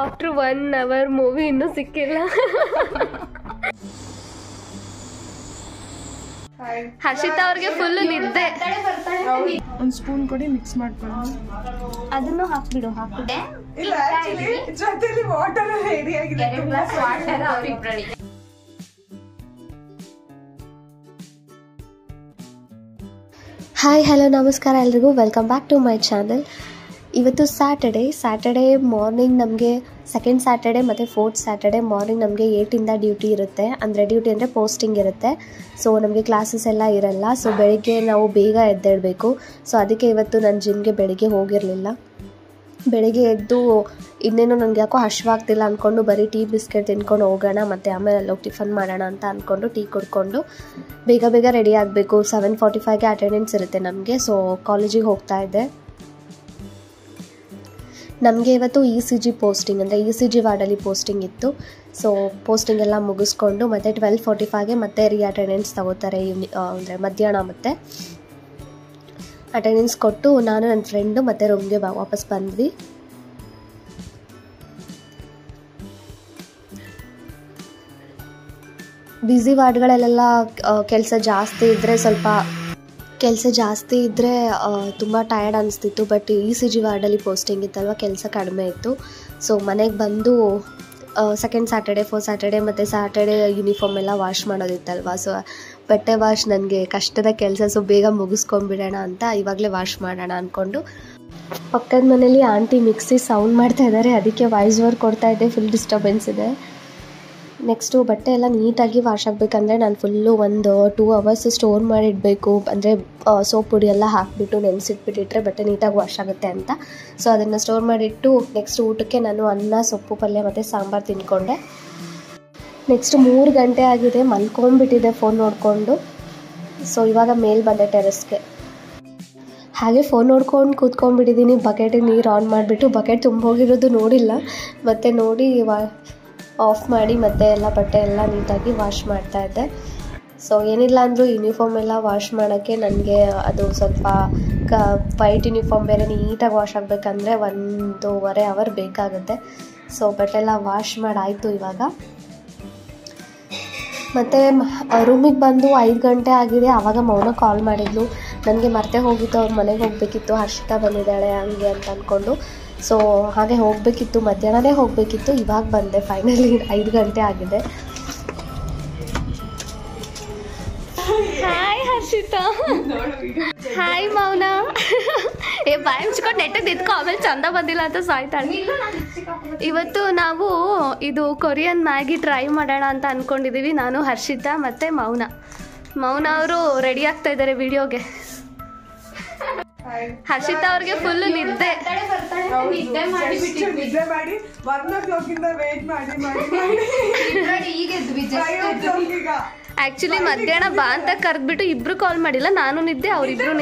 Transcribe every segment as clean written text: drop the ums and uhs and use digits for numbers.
After 1 hour movie ಇನ್ನೂ ಸಿಕ್ಕಿಲ್ಲ. ಹರ್ಷಿತಾ ಅವ್ರಿಗೆ ಫುಲ್ ನಿದ್ದೆ. ಒಂದು ಸ್ಪೂನ್ ಕೊಡಿ, ಮಿಕ್ಸ್ ಮಾಡ್ಕೊಳ್ಳೋಣ. ಅದನ್ನು ಹಾಕ್ಬಿಡು. ಹಾಕ್ಬಿಟ್ಟೆ ಜೊತೆಲಿ ವಾಟರ್ ರೆಡಿ ಆಗಿದೆ. ಹಾಯ್ ಹಲೋ ನಮಸ್ಕಾರ ಎಲ್ರಿಗೂ, welcome back to my channel. ಇವತ್ತು ಸ್ಯಾಟರ್ಡೇ ಮಾರ್ನಿಂಗ್ ನಮಗೆ ಸೆಕೆಂಡ್ ಸ್ಯಾಟರ್ಡೇ ಮತ್ತು ಫೋರ್ತ್ ಸ್ಯಾಟರ್ಡೇ ಮಾರ್ನಿಂಗ್ ನಮಗೆ 8ಇಂದ ಡ್ಯೂಟಿ ಇರುತ್ತೆ. ಡ್ಯೂಟಿ ಅಂದರೆ ಪೋಸ್ಟಿಂಗ್ ಇರುತ್ತೆ. ಸೊ ನಮಗೆ ಕ್ಲಾಸಸ್ ಎಲ್ಲ ಇರಲ್ಲ. ಸೊ ಬೆಳಿಗ್ಗೆ ನಾವು ಬೇಗ ಎದ್ದೇಳಬೇಕು. ಸೊ ಅದಕ್ಕೆ ಇವತ್ತು ನಾನು ಜಿಮ್ಗೆ ಬೆಳಿಗ್ಗೆ ಹೋಗಿರಲಿಲ್ಲ. ಬೆಳಿಗ್ಗೆ ಎದ್ದು ಇನ್ನೇನು ನನಗೆ ಯಾಕೋ ಹಶ್ವಾಗ್ತಿಲ್ಲ ಅಂದ್ಕೊಂಡು ಬರೀ ಟೀ ಬಿಸ್ಕೆಟ್ ತಿನ್ಕೊಂಡು ಹೋಗೋಣ, ಮತ್ತು ಆಮೇಲೆ ಅಲ್ಲೋಗಿ ಟಿಫನ್ ಮಾಡೋಣ ಅಂತ ಅಂದ್ಕೊಂಡು ಟೀ ಕುಡ್ಕೊಂಡು ಬೇಗ ರೆಡಿ ಆಗಬೇಕು. 7:45ಗೆ ಅಟೆಂಡೆನ್ಸ್ ಇರುತ್ತೆ ನಮಗೆ. ಸೊ ಕಾಲೇಜಿಗೆ ಹೋಗ್ತಾ ಇದ್ದೆ. ನಮಗೆ ಇವತ್ತು ECG ಪೋಸ್ಟಿಂಗ್ ಅಂದರೆ ECG ವಾರ್ಡಲ್ಲಿ ಪೋಸ್ಟಿಂಗ್ ಇತ್ತು. ಸೊ ಪೋಸ್ಟಿಂಗ್ ಎಲ್ಲ ಮುಗಿಸ್ಕೊಂಡು ಮತ್ತು 12:45ಗೆ ಮತ್ತೆ ಅಟೆಂಡೆನ್ಸ್ ತಗೋತಾರೆ. ಅಂದರೆ ಮಧ್ಯಾಹ್ನ ಮತ್ತೆ ಅಟೆಂಡೆನ್ಸ್ ಕೊಟ್ಟು ನಾನು ನನ್ನ ಫ್ರೆಂಡು ಮತ್ತು ರೂಮ್ಗೆ ವಾಪಸ್ ಬಂದ್ವಿ. ಬ್ಯುಸಿ ವಾರ್ಡ್ಗಳಲ್ಲೆಲ್ಲ ಕೆಲಸ ಜಾಸ್ತಿ ಇದ್ದರೆ ತುಂಬ ಟಯರ್ಡ್ ಅನಿಸ್ತಿತ್ತು. ಬಟ್ ECG ವಾರ್ಡಲ್ಲಿ ಪೋಸ್ಟಿಂಗ್ ಇತ್ತಲ್ವ, ಕೆಲಸ ಕಡಿಮೆ ಇತ್ತು. ಸೊ ಮನೆಗೆ ಬಂದು ಸೆಕೆಂಡ್ ಸ್ಯಾಟರ್ಡೇ, ಫೋರ್ತ್ ಸ್ಯಾಟರ್ಡೇ ಮತ್ತು ಸ್ಯಾಟರ್ಡೇ ಯೂನಿಫಾರ್ಮ್ ಎಲ್ಲ ವಾಶ್ ಮಾಡೋದಿತ್ತಲ್ವ. ಸೊ ಬಟ್ಟೆ ವಾಶ್ ನನಗೆ ಕಷ್ಟದ ಕೆಲಸ. ಸೊ ಬೇಗ ಮುಗಿಸ್ಕೊಂಡ್ಬಿಡೋಣ ಅಂತ ಇವಾಗಲೇ ವಾಶ್ ಮಾಡೋಣ ಅಂದ್ಕೊಂಡು ಪಕ್ಕದ ಮನೇಲಿ ಆಂಟಿ ಮಿಕ್ಸಿ ಸೌಂಡ್ ಮಾಡ್ತಾ ಇದ್ದಾರೆ. ಅದಕ್ಕೆ ವಾಯ್ಸ್ ಓವರ್ ಕೊಡ್ತಾ ಇದ್ದೆ. ಫುಲ್ ಡಿಸ್ಟರ್ಬೆನ್ಸ್ ಇದೆ. ನೆಕ್ಸ್ಟು ಬಟ್ಟೆ ಎಲ್ಲ ನೀಟಾಗಿ ವಾಶ್ ಆಗಬೇಕಂದ್ರೆ ನಾನು ಫುಲ್ಲು ಒಂದು 2 hours ಸ್ಟೋರ್ ಮಾಡಿಡಬೇಕು. ಅಂದರೆ ಸೋಪ್ ಪುಡಿ ಎಲ್ಲ ಹಾಕಿಬಿಟ್ಟು ನೆನೆಸಿಟ್ಬಿಟ್ಟಿಟ್ರೆ ಬಟ್ಟೆ ನೀಟಾಗಿ ವಾಶ್ ಆಗುತ್ತೆ ಅಂತ. ಸೊ ಅದನ್ನು ಸ್ಟೋರ್ ಮಾಡಿಟ್ಟು ನೆಕ್ಸ್ಟ್ ಊಟಕ್ಕೆ ನಾನು ಅನ್ನ, ಸೊಪ್ಪು ಪಲ್ಯ ಮತ್ತು ಸಾಂಬಾರು ತಿಂದ್ಕೊಂಡೆ. ನೆಕ್ಸ್ಟ್ 3 ಗಂಟೆ ಆಗಿದೆ, ಮಲ್ಕೊಂಡ್ಬಿಟ್ಟಿದೆ ಫೋನ್ ನೋಡಿಕೊಂಡು. ಸೊ ಇವಾಗ ಮೇಲೆ ಬಂದೆ ಟೆರೆಸ್ಗೆ. ಹಾಗೆ ಫೋನ್ ನೋಡ್ಕೊಂಡು ಕೂತ್ಕೊಂಡ್ಬಿಟ್ಟಿದ್ದೀನಿ. ಬಕೆಟಿಗೆ ನೀರು ಆನ್ ಮಾಡಿಬಿಟ್ಟು ಬಕೆಟ್ ತುಂಬೋಗಿರೋದು ನೋಡಿಲ್ಲ. ಮತ್ತು ನೋಡಿ ಆಫ್ ಮಾಡಿ ಮತ್ತೆ ಎಲ್ಲ ಬಟ್ಟೆ ಎಲ್ಲ ನೀಟಾಗಿ ವಾಶ್ ಮಾಡ್ತಾಯಿದ್ದೆ. ಸೊ ಏನಿಲ್ಲ ಅಂದರೂ ಯೂನಿಫಾರ್ಮ್ ಎಲ್ಲ ವಾಶ್ ಮಾಡೋಕ್ಕೆ ನನಗೆ ಅದು ಸ್ವಲ್ಪ ವೈಟ್ ಯೂನಿಫಾರ್ಮ್ ಬೇರೆ ನೀಟಾಗಿ ವಾಶ್ ಆಗಬೇಕಂದ್ರೆ 1.5 hour ಬೇಕಾಗುತ್ತೆ. ಸೊ ಬಟ್ಟೆ ಎಲ್ಲ ವಾಶ್ ಮಾಡಾಯಿತು ಇವಾಗ. ಮತ್ತು ರೂಮಿಗೆ ಬಂದು 5 ಗಂಟೆ ಆಗಿದೆ. ಆವಾಗ ಮೌನ ಕಾಲ್ ಮಾಡಿದ್ಲು. ನನಗೆ ಮರ್ತೇ ಹೋಗಿತ್ತು, ಅವ್ರ ಮನೆಗೆ ಹೋಗಬೇಕಿತ್ತು, ಹರ್ಷಿತಾ ಬಂದಿದ್ದಾಳೆ ಹಂಗೆ ಅಂತ ಅಂದ್ಕೊಂಡು. ಸೊ ಹಾಗೆ ಹೋಗಬೇಕಿತ್ತು, ಮಧ್ಯಾಹ್ನನೇ ಹೋಗಬೇಕಿತ್ತು. ಇವಾಗ ಬಂದೆ ಫೈನಲಿ. 5 ಗಂಟೆ ಆಗಿದೆ. ಹಾಯ್ ಹರ್ಷಿತಾ. ಹಾಯ್ ಮೌನ. ಬಾಯಿ ಮುಚ್ಕೊಂಡು ನೆಟ್ಟಿಗೆ ನಿಂತ್ಕೊ, ಆಮೇಲೆ ಚಂದ ಬಂದಿಲ್ಲ ಅಂತ ಸಾಯ್ತಾಳೆ. ಇವತ್ತು ನಾವು ಇದು ಕೊರಿಯನ್ ಮ್ಯಾಗಿ ಟ್ರೈ ಮಾಡೋಣ ಅಂತ ಅಂದ್ಕೊಂಡಿದ್ದೀವಿ. ನಾನು, ಹರ್ಷಿತಾ ಮತ್ತು ಮೌನ ಅವರು ರೆಡಿ ಆಗ್ತಾ ಇದ್ದಾರೆ ವಿಡಿಯೋಗೆ. ಹರ್ಷಿತಾ ಅವ್ರಿಗೆ ಫುಲ್ ನಿದ್ದೆ. ಮಾಡಿ 1 o'clock ಇಂದ ವೇಟ್ ಮಾಡಿ ಆಕ್ಚುಲಿ ಮಧ್ಯಾಹ್ನ ಬಾ ಅಂತ ಕರೆದ್ಬಿಟ್ಟು ಇಬ್ರು ಕಾಲ್ ಮಾಡಿಲ್ಲ. ನಾನು ನಿದ್ದೆ, ಅವರಿಬ್ರು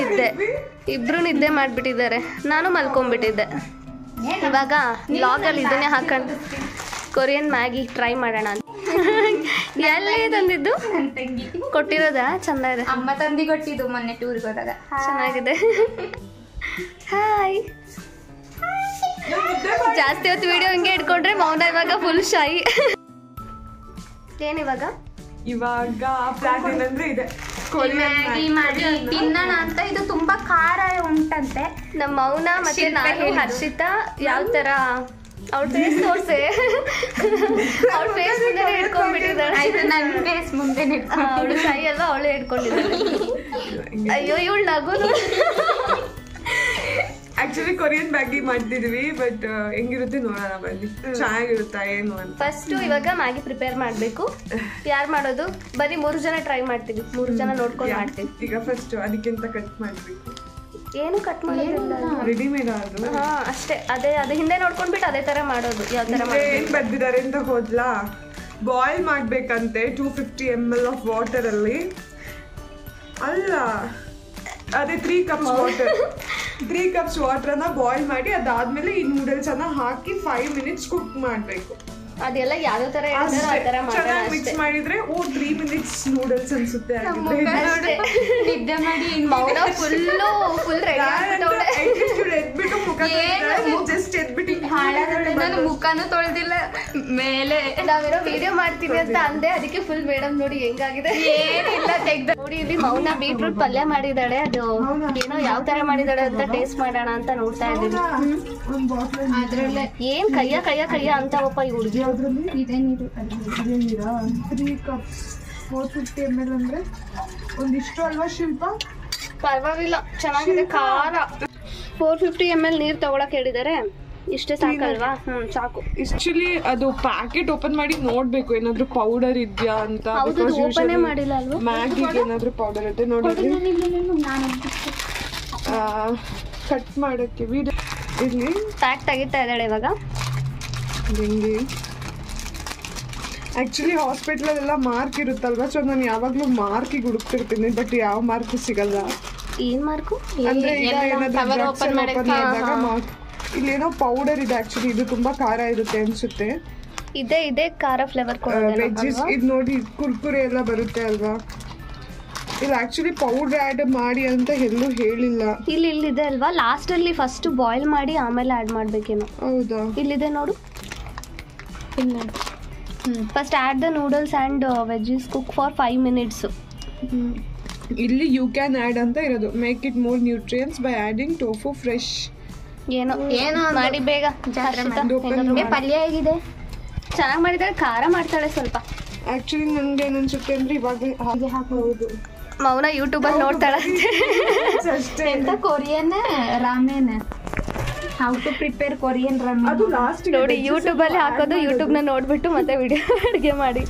ನಿದ್ದೆ ಮಾಡಿಬಿಟ್ಟಿದ್ದಾರೆ. ನಾನು ಮಲ್ಕೊಂಡ್ಬಿಟ್ಟಿದ್ದೆ. ಇವಾಗ ಲಾಗಲ್ಲಿ ಇದನ್ನೇ ಹಾಕೊಂಡು ಕೊರಿಯನ್ ಮ್ಯಾಗಿ ಟ್ರೈ ಮಾಡೋಣ ಅಂತ. ಎಲ್ಲಿ ತಂದಿದ್ದು? ಕೊಟ್ಟಿರೋದಾ? ಚಂದ ಇದೆ. ಅಮ್ಮ ತಂದಿ ಕೊಟ್ಟಿದ್ದು ಮೊನ್ನೆ ಟೂರ್ಗೆ ಹೋದಾಗ. ಚೆನ್ನಾಗಿದೆ. ಹಾಯ್. ಜಾಸ್ತಿ ಹೊತ್ತು ವಿಡಿಯೋ ಹಿಂಗೆ ಇಟ್ಕೊಂಡ್ರೆ ಮೌನ ಇವಾಗ ಫುಲ್ ಶೈ. ಏನಿವಾಗ ಪ್ಲಾನ್ ಏನಂದ್ರೆ ಇದೆ, ಮ್ಯಾಗಿ ಮಾಡಿ ತಿನ್ನೋಣ ಅಂತ. ಇದು ತುಂಬಾ ಖಾರ ಉಂಟಂತೆ. ನಮ್ಮ ಮೌನ ಮತ್ತೆ ನಾನು ಹರ್ಷಿತಾ ಯಾವ ತರ ಅವ್ಳ ಫೇಸ್ ತೋರ್ಸೆ, ಅವ್ಳ ಫೇಸ್ ಮುಂದೆ ಇಟ್ಕೊಂಡ್ಬಿಟ್ಟಿದ್ದಾಳೆ. ನನ್ನ ಫೇಸ್ ಮುಂದೆ ಅವಳು ಶೈ ಅಲ್ವಾ, ಅವಳು ಇಟ್ಕೊಂಡಿದ್ದಾಳೆ. ಅಯ್ಯೋ ಇವಳು ನಗುದು. ಆಕ್ಚುಲಿ ಕೊರಿಯನ್ ಮ್ಯಾಗಿ ಮಾಡ್ತಿದ್ವಿ. ಬಟ್ ಹೆಂಗಿರುತ್ತೆ ನೋಡೋಣ ಬನ್ನಿ, ಚೆನ್ನಾಗಿರುತ್ತಾ ಏನು ಅಂತ. ಫಸ್ಟ್ ಇವಾಗ ಮ್ಯಾಗಿ ಪ್ರಿಪೇರ್ ಮಾಡಬೇಕು. ಯಾರು ಮಾಡೋದು? ಬರೀ 3 ಜನ ಟ್ರೈ ಮಾಡ್ತೀವಿ. 3 ಜನ ನೋಡ್ಕೊಂಡು ಮಾಡ್ತೀವಿ. ಈಗ ಫಸ್ಟ್ ಅದಕ್ಕಿಂತ ಕಟ್ ಮಾಡಬೇಕು. ಏನು ಕಟ್ ಮಾಡೋದಿಲ್ಲ, ರೆಡಿಮೇಡ್ ಆದ್ರು. ಅಷ್ಟೇ. ಅದೇ ಹಿಂದೆ ನೋಡ್ಕೊಂಡ್ಬಿಟ್ಟು ಅದೇ ತರ ಮಾಡೋದು. ಯಾವ ತರ ಏನ್ ಬರ್ದಿದ್ದಾರೆ ಅಂತ ಹೋದ್ಲಾ, ಬಾಯ್ಲ್ ಮಾಡ್ಬೇಕಂತೆ 250 ml ಆಫ್ ವಾಟರ್ ಅಲ್ಲಿ. ಅಲ್ಲ, ಅದೇ 3 cups ವಾಟರ್ನ ಬಾಯ್ಲ್ ಮಾಡಿ ಅದಾದ್ಮೇಲೆ ಈ ನೂಡಲ್ಸ್ ಅನ್ನ ಹಾಕಿ 5 minutes ಕುಕ್ ಮಾಡ್ಬೇಕು. ಅದೆಲ್ಲ ಯಾವ ತರ ಚೆನ್ನಾಗಿ ಮಿಕ್ಸ್ ಮಾಡಿದ್ರೆ 3 minutes ನೂಡಲ್ಸ್ ಅನ್ಸುತ್ತೆ. ನಿದ್ದೆ ಮಾಡಿ ಮೌನ ಫುಲ್ ರೆಡಿ ಎದ್ಬಿಟ್ಟು ಮುಖ ಜಸ್ಟ್ ಎದ್ಬಿಟ್ಟು ನಾನು ಮುಖನೂ ತೊಳೆದಿಲ್ಲ ಮೇಲೆ. ನಾವೇನೋ ವಿಡಿಯೋ ಮಾಡ್ತೀವಿ ಅಂತ ಅಂದೆ, ಅದಕ್ಕೆ ಫುಲ್ ಮೇಡಮ್ ನೋಡಿ ಹೆಂಗಾಗಿದೆ. ಏನಿಲ್ಲ ತೆಗ್ದ. ನೋಡಿ ಇಲ್ಲಿ ಮೌನ ಬೀಟ್ರೂಟ್ ಪಲ್ಯ ಮಾಡಿದಾಳೆ. ಅದು ಏನೋ ಯಾವ ತರ ಮಾಡಿದಾಳೆ ಅಂತ ಟೇಸ್ಟ್ ಮಾಡೋಣ ಅಂತ ನೋಡ್ತಾ ಇದ್ದೀವಿ. ಅದ್ರಲ್ಲೇ ಏನ್ ಕಯ್ಯ ಅಂತವಪ್ಪ ಈ ಹುಡುಗಿ. ಇದೇ ನೀರು. 3 cups 450 ml ಅಂದ್ರೆ ಒಂದಿಷ್ಟು ಅಲ್ವಾ ಶಿಲ್ಪ? ಪರವಾಗಿಲ್ಲ, ಚೆನ್ನಾಗಿದೆ ಖಾರ. 450 ml ನೀರ್ ತಗೊಳಕ್ ಹೇಳಿದಾರೆ. ಇಷ್ಟೇ ಸಾಕಲ್ವಾ? ಸಾಕು. ಆಕ್ಚುಲಿ ಅದು ಪ್ಯಾಕೆಟ್ ಓಪನ್ ಮಾಡಿ ನೋಡ್ಬೇಕು ಏನಾದ್ರು ಪೌಡರ್ ಇದ್ಯಾ ಅಂತ. ಹೌದು, ಓಪನ್ ಮಾಡಿಲ್ಲ ಅಲ್ವಾ? ಮ್ಯಾಗಿಗೆ ಏನಾದ್ರು ಪೌಡರ್ ಇರುತ್ತೆ ನೋಡಿ. ಕಟ್ ಮಾಡಕ್ಕೆ ವಿಡಿಯೋ ಇಲ್ಲಿ ಪ್ಯಾಕ್ ತೆಗಿತಾ ಇದ್ದಾಳೆ ಇವಾಗ. ಹೆಂಗೆ ಆಕ್ಚುಲಿ ಹಾಸ್ಪಿಟಲ್ ಮಾರ್ಕ್ ಇರುತ್ತಲ್ವಾ, ಸೊ ನಾನು ಯಾವಾಗ್ಲೂ ಮಾರ್ಕಿಗೆ ಹುಡುಕ್ತಿರ್ತೀನಿ, ಬಟ್ ಯಾವ ಮಾರ್ಕ್ ಸಿಗಲ್ಲ. ಏನ್ ಮಾರ್ಕು? ಅಂದ್ರೆ ಈಗ ಏನಾದ್ರು ಓಪನ್ ಮಾಡಿದಾಗ ಮಾರ್ಕ್. ಇಲ್ಲೇನೋ ಪೌಡರ್ ಇದೆ ಆಕ್ಚುಲಿ, ಇದು ತುಂಬಾ ಖಾರ ಇರುತ್ತೆ ಅನ್ಸುತ್ತೆ. ಇದೆ ಖಾರ ಫ್ಲೇವರ್ ವೆಜ್ಜಸ್ ಇದು ನೋಡಿ, ಕುರ್ಕುರೆ ಎಲ್ಲ ಬರುತ್ತೆ ಅಲ್ವಾ. ಇದು ಆಕ್ಚುಲಿ ಪೌಡರ್ ಆಡ್ ಮಾಡಿ ಅಂತ ಎಲ್ಲೂ ಹೇಳಿಲ್ಲ. ಇಲ್ಲಿದೆ ಅಲ್ವಾ, ಲಾಸ್ಟ್ ಅಲ್ಲಿ ಫಸ್ಟ್ ಬಾಯ್ಲ್ ಮಾಡಿ ಆಮೇಲೆ ಆಡ್ ಮಾಡ್ಬೇಕೇನೋ. ಹೌದಾ? ಇಲ್ಲಿದೆ ನೋಡು. First add the noodles and veggies, cook for 5 minutes. ಇಲ್ಲಿ ಯು ಕ್ಯಾನ್ ಆಡ್ ಅಂತ ಇರೋದು. Make it more nutrients by adding tofu fresh. ಏನೋ ಮಾಡಿ ಬೇಗ. ಪಲ್ಯ ಹೇಗಿದೆ? ಚೆನ್ನಾಗಿ ಮಾಡಿದಾಳೆ. ಖಾರ ಮಾಡ್ತಾಳೆ ಸ್ವಲ್ಪ. ಆಕ್ಚುಲಿ ನಂಗೆ ಏನ್ ಅನ್ಸುತ್ತೆ ಅಂದ್ರೆ ಇವಾಗ ಹಾಗೆ ಹಾಕಬಹುದು. ಮೌನ ಯೂಟ್ಯೂಬ್ ಅಲ್ಲಿ ನೋಡ್ತಾಳೆ ಎಂತ Korean ramen, how to prepare Korean ramen. ಅದು ಲಾಸ್ಟ್ ನೋಡಿ ಯೂಟ್ಯೂಬ್ ಅಲ್ಲಿ ಹಾಕೋದು, ಯೂಟ್ಯೂಬ್ ನ ನೋಡ್ಬಿಟ್ಟು ಮತ್ತೆ ವಿಡಿಯೋ ಅಡುಗೆ ಮಾಡಿ.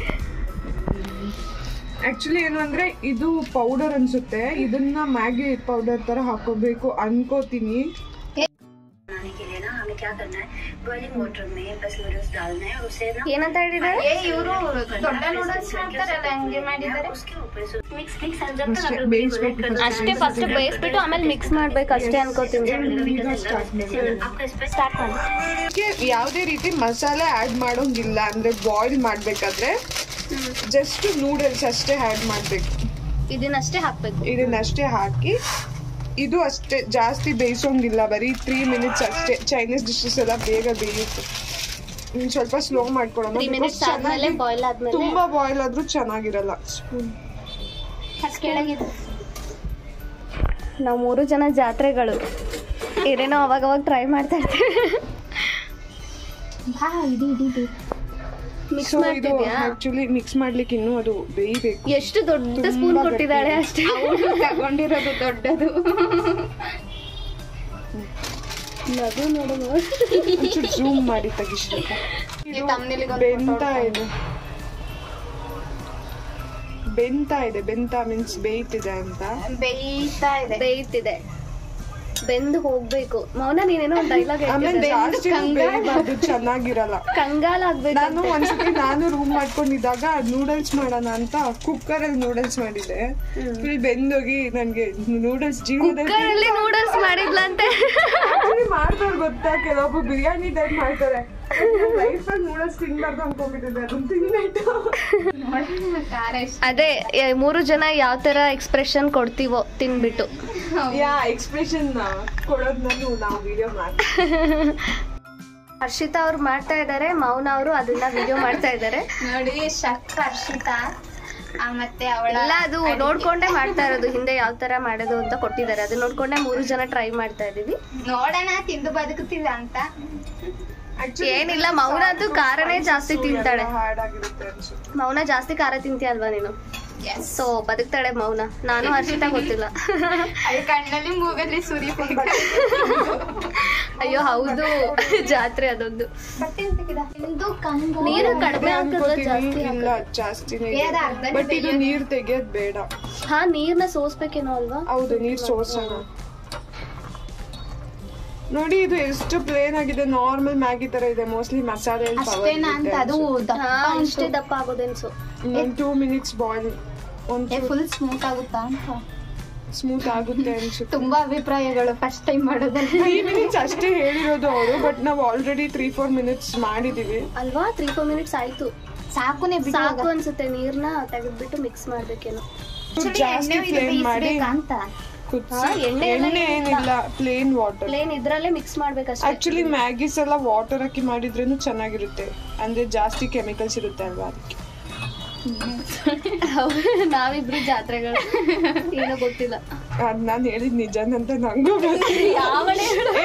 ಆಕ್ಚುಲಿ ಏನು ಅಂದ್ರೆ ಇದು ಪೌಡರ್ ಅನ್ಸುತ್ತೆ, ಇದನ್ನ ಮ್ಯಾಗಿ ಪೌಡರ್ ತರ ಹಾಕೋಬೇಕು ಅನ್ಕೋತೀನಿ. ಏನಂತ ಹೇಳಿದಾರೆ? ಇವರು ದೊಡ್ಡ ನೂಡಲ್ಸ್ ಮಾಡ್ತಾರಲ್ಲ ಹಂಗೆ ಮಾಡಿದ್ದಾರೆ. ಅಷ್ಟೇ, ಫಸ್ಟ್ ಬೇಯಿಸ್ಬಿಟ್ಟು ಆಮೇಲೆ ಮಿಕ್ಸ್ ಮಾಡ್ಬೇಕು ಅಷ್ಟೇ ಅನ್ಕೋತೀನಿ. ಸ್ಟಾರ್ಟ್ ಮಾಡಿ. ಯಾವುದೇ ರೀತಿ ಮಸಾಲೆ ಆಡ್ ಮಾಡೋಂಗಿಲ್ಲ, ಅಂದ್ರೆ ಬಾಯ್ಲ್ ಮಾಡ್ಬೇಕಾದ್ರೆ ಜಸ್ಟ್ ನೂಡಲ್ಸ್ ಅಷ್ಟೇ ಆಡ್ ಮಾಡ್ಬೇಕು. ಇದನ್ನಷ್ಟೇ ಹಾಕಿ ಇದು ಅಷ್ಟೇ, ಜಾಸ್ತಿ ಬೇಯಿಸೋಂಗಿಲ್ಲ, ಬರೀ 3 minutes ಅಷ್ಟೇ. ಚೈನೀಸ್ ಡಿಶಸ್ ಎಲ್ಲ ಬೇಗ ಬೇಯುತ್ತೆ. ಸ್ವಲ್ಪ ಸ್ಲೋ ಮಾಡ್ಕೊಳ್ಳೋಣ. ತುಂಬಾ ಬಾಯ್ಲ್ ಆದ್ರೂ ಚೆನ್ನಾಗಿರಲ್ಲ. ನಾವು 3 ಜನ ಜಾತ್ರೆಗಳು ಏನೇನೋ ಅವಾಗ ಟ್ರೈ ಮಾಡ್ತಾ ಇರ್ತೀವಿ. ಮಿಕ್ಸ್ ಮಾಡ್ತಿದ್ಯಾ? ಆಕ್ಚುಲಿ ಮಿಕ್ಸ್ ಮಾಡ್ಲಿಕ್ಕೆ ಇನ್ನೂ ಅದು ಬೇಯಬೇಕು. ಎಷ್ಟು ದೊಡ್ಡ ಸ್ಪೂನ್ ಕೊಟ್ಟಿದ್ದಾಳೆ ಅಷ್ಟೇ ತಗೊಂಡಿರೋದು ದೊಡ್ಡದು. ಅದು ನೋಡೋಣ, ಜೂಮ್ ಮಾಡಿ ತೆಗಿಸ್ಬೇಕು. ಬೆಂತ ಮೀನ್ಸ್ ಬೇಯ್ತಿದೆ ಅಂತ. ಬೇಯ್ತಿದೆ, ಬೆಂದು ಹೋಗ್ಬೇಕು. ಮೌನ ನೀನೇನೋ ಒಂದು ಡೈಲಾಗ್ ಅದು ಚೆನ್ನಾಗಿರಲ್ಲ. ಕಂಗಾಲ ಆಗ್ಬೇಕು. ನಾನು ರೂಮ್ ಮಾಡ್ಕೊಂಡಿದ್ದಾಗ ನೂಡಲ್ಸ್ ಮಾಡೋಣ ಅಂತ ಕುಕ್ಕರ್ ಅಲ್ಲಿ ನೂಡಲ್ಸ್ ಮಾಡಿದೆ. ಫುಲ್ ಬೆಂದೋಗಿ ನನ್ಗೆ ನೂಡಲ್ಸ್ ಜೀವನದಲ್ಲಿ ನೂಡಲ್ಸ್ ಮಾಡಿದ್ಲಂತೆ. ಮಾಡ್ತಾರೆ ಗೊತ್ತಾ, ಕೆಲವೊಬ್ಬರು ಬಿರಿಯಾನಿ ಟೈಪ್ ಮಾಡ್ತಾರೆ. ಲೈಫಲ್ಲಿ ನೂಡಲ್ಸ್ ತಿನ್ಬಾರ್ದು ಅನ್ಕೊಂಡ್ಬಿಟ್ಟಿದೆ, ಅದನ್ನ ತಿನ್ಬಿಟ್ಟು. ಅದೇ 3 ಜನ ಯಾವ ತರ ಎಕ್ಸ್ಪ್ರೆಷನ್ ಕೊಡ್ತೀವೋ ತಿನ್ಬಿಟ್ಟು. ಎಕ್ಸ್ಪ್ರೆಷನ್ ಕೊಡೋದನ್ನು ನಾವು ವಿಡಿಯೋ ಮಾಡ್ತೀವಿ. ಹರ್ಷಿತಾ ಅವ್ರು ಮಾಡ್ತಾ ಇದ್ದಾರೆ, ಮೌನ ಅವರು ಅದನ್ನ ವಿಡಿಯೋ ಮಾಡ್ತಾ ಇದ್ದಾರೆ ನೋಡಿ. ಹರ್ಷಿತಾ ಮತ್ತೆ ಅವಳೆಲ್ಲ ಅದು ನೋಡ್ಕೊಂಡೇ ಮಾಡ್ತಾ ಇರೋದು. ಹಿಂದೆ ಯಾವ ತರ ಮಾಡೋದು ಅಂತ ಕೊಟ್ಟಿದ್ದಾರೆ, ಅದನ್ನ ನೋಡ್ಕೊಂಡೆ 3 ಜನ ಟ್ರೈ ಮಾಡ್ತಾ ಇದೀವಿ. ನೋಡೋಣ ತಿಂದು ಬದುಕುತ್ತಿಲ್ಲ ಅಂತ. ಏನಿಲ್ಲ, ಮೌನ ಅಂತೂ ಖಾರನೇ ಜಾಸ್ತಿ ತಿಂತಾಳೆ. ಮೌನ ಜಾಸ್ತಿ ಖಾರ ತಿಂತೀಯ ಅಲ್ವಾ ನೀನು? ಸೊ ಬದುಕ್ತಾಳೆ ಮೌನ. ನಾನು ಹರ್ಷಿತಾ ಗೊತ್ತಿಲ್ಲ. ಕಣ್ಣಲ್ಲಿ ಮೂಗಲ್ಲಿ ಸುರಿ. ಅಯ್ಯೋ ಹೌದು, ಜಾತ್ರೆ ಅದೊಂದು. ನೀರು ಕಡಿಮೆ ಜಾಸ್ತಿ, ಬಟ್ ಇದು ನೀರ್ ತೆಗಿಯೋದ್ ಬೇಡ. ನೀರ್ನ ಸೋಸ್ಬೇಕೇನೋ ಅಲ್ವಾ? ಹೌದು, ನೀರ್ ಸೋಸೋಣ. ನೋಡಿ ಇದು ಎಷ್ಟು ಪ್ಲೇನ್ ಆಗಿದೆ, ನಾರ್ಮಲ್ ಮ್ಯಾಗಿ ತರ ಇದೆ. ಮೋಸ್ಟ್ಲಿ ಮಸಾಲೆ ಇಷ್ಟೇ ದಪ್ಪ ಆಗೋದೆನ್ಸು. 2 minutes ಬಾಯ್ಲ್. ಫುಲ್ ಸ್ಮೂತ್ ಆಗುತ್ತಾ ಅಂತ? ಸ್ಮೂತ್ ಆಗುತ್ತೆ ಅನ್ಸುತ್ತೆ. ತುಂಬಾ ಅಭಿಪ್ರಾಯಗಳು ಫಸ್ಟ್ ಟೈಮ್ ಮಾಡೋದಲ್ಲ. 3 minutes ಅಷ್ಟೇ ಹೇಳಿರೋದು ಅವರು, ಬಟ್ ನಾವು ಆಲ್ರೆಡಿ 3-4 minutes ಮಾಡಿದೀವಿ ಅಲ್ವಾ. 3-4 minutes ಆಯ್ತು, ಸಾಕು ಅನ್ಸುತ್ತೆ. ನೀರ್ನ ತೆಗೆದ್ಬಿಟ್ಟು ಮಿಕ್ಸ್ ಮಾಡ್ಬೇಕೇನೋ. ಜಾಸ್ತಿ ಫ್ಲೇಮ್ ಮಾಡಿ ಎಣ್ಣೆ ಏನಿಲ್ಲ, ಪ್ಲೇನ್ ವಾಟರ್. ಪ್ಲೇನ್ ಇದ್ರಲ್ಲೇ ಮಿಕ್ಸ್ ಮಾಡ್ಬೇಕಷ್ಟೇ. ಆಕ್ಚುಲಿ ಮ್ಯಾಗೀಸ್ ಎಲ್ಲ ವಾಟರ್ ಹಾಕಿ ಮಾಡಿದ್ರೇನು ಚೆನ್ನಾಗಿರುತ್ತೆ, ಅಂದ್ರೆ ಜಾಸ್ತಿ ಕೆಮಿಕಲ್ಸ್ ಇರುತ್ತೆ ಅಲ್ವಾ ಅದಕ್ಕೆ. ನಾವಿಬ್ರು ಜಾತ್ರೆಗಳು ಏನೋ ಗೊತ್ತಿಲ್ಲ. ಅದ್ ನಾನು ಹೇಳಿದ್ ನಿಜನಂತ ನಂಗೂ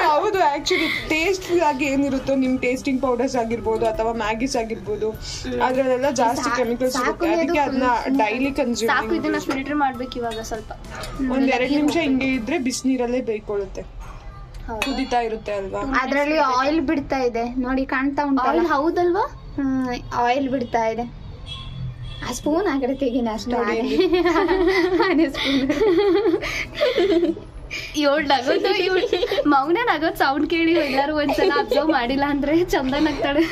ಹೌದು. ಆಕ್ಚುಲಿ ಟೇಸ್ಟ್ ಆಗಿ ಏನಿರುತ್ತೋ ನಿಮ್ ಟೇಸ್ಟಿಂಗ್ ಪೌಡರ್ಸ್ ಆಗಿರ್ಬೋದು ಅಥವಾ ಮ್ಯಾಗೀಸ್ ಆಗಿರ್ಬೋದು, ಅದ್ರಲ್ಲೆಲ್ಲ ಜಾಸ್ತಿ ಕೆಮಿಕಲ್ಸ್ ಇರುತ್ತೆ. ಅದಕ್ಕೆ ಅದನ್ನ ಡೈಲಿ ಕನ್ಸ್ಯೂಮ್. ಸಾಕು, ಇದನ್ನ ಫಿಲ್ಟರ್ ಮಾಡ್ಬೇಕು ಇವಾಗ. ಸ್ವಲ್ಪ ಒಂದ್ 2 ನಿಮಿಷ ಹಿಂಗೆ ಇದ್ರೆ ಬಿಸಿನೀರಲ್ಲೇ ಬೇಯ್ಕೊಳ್ಳುತ್ತೆ, ಕುದಿತಾ ಇರುತ್ತೆ ಅಲ್ವಾ. ಅದ್ರಲ್ಲಿ ಆಯಿಲ್ ಬಿಡ್ತಾ ಇದೆ ನೋಡಿ, ಕಾಣ್ತಾ ಉಂಟು. ಹೌದಲ್ವಾ? ಆಯಿಲ್ ಬಿಡ್ತಾ ಇದೆ. ಆ ಸ್ಪೂನ್ ಆ ಕಡೆ ತೆಗಿನ ಅಷ್ಟು ಇವಳು ನಗೋದು, ಮೌನ ನಗೋದ್ ಸೌಂಡ್ ಕೇಳಿ ಎಲ್ಲರೂ ಒಂದ್ಸಲ ಅಬ್ಸರ್ವ್ ಮಾಡಿಲ್ಲ ಅಂದ್ರೆ ಚಂದ ನಗ್ತಾಳೆ.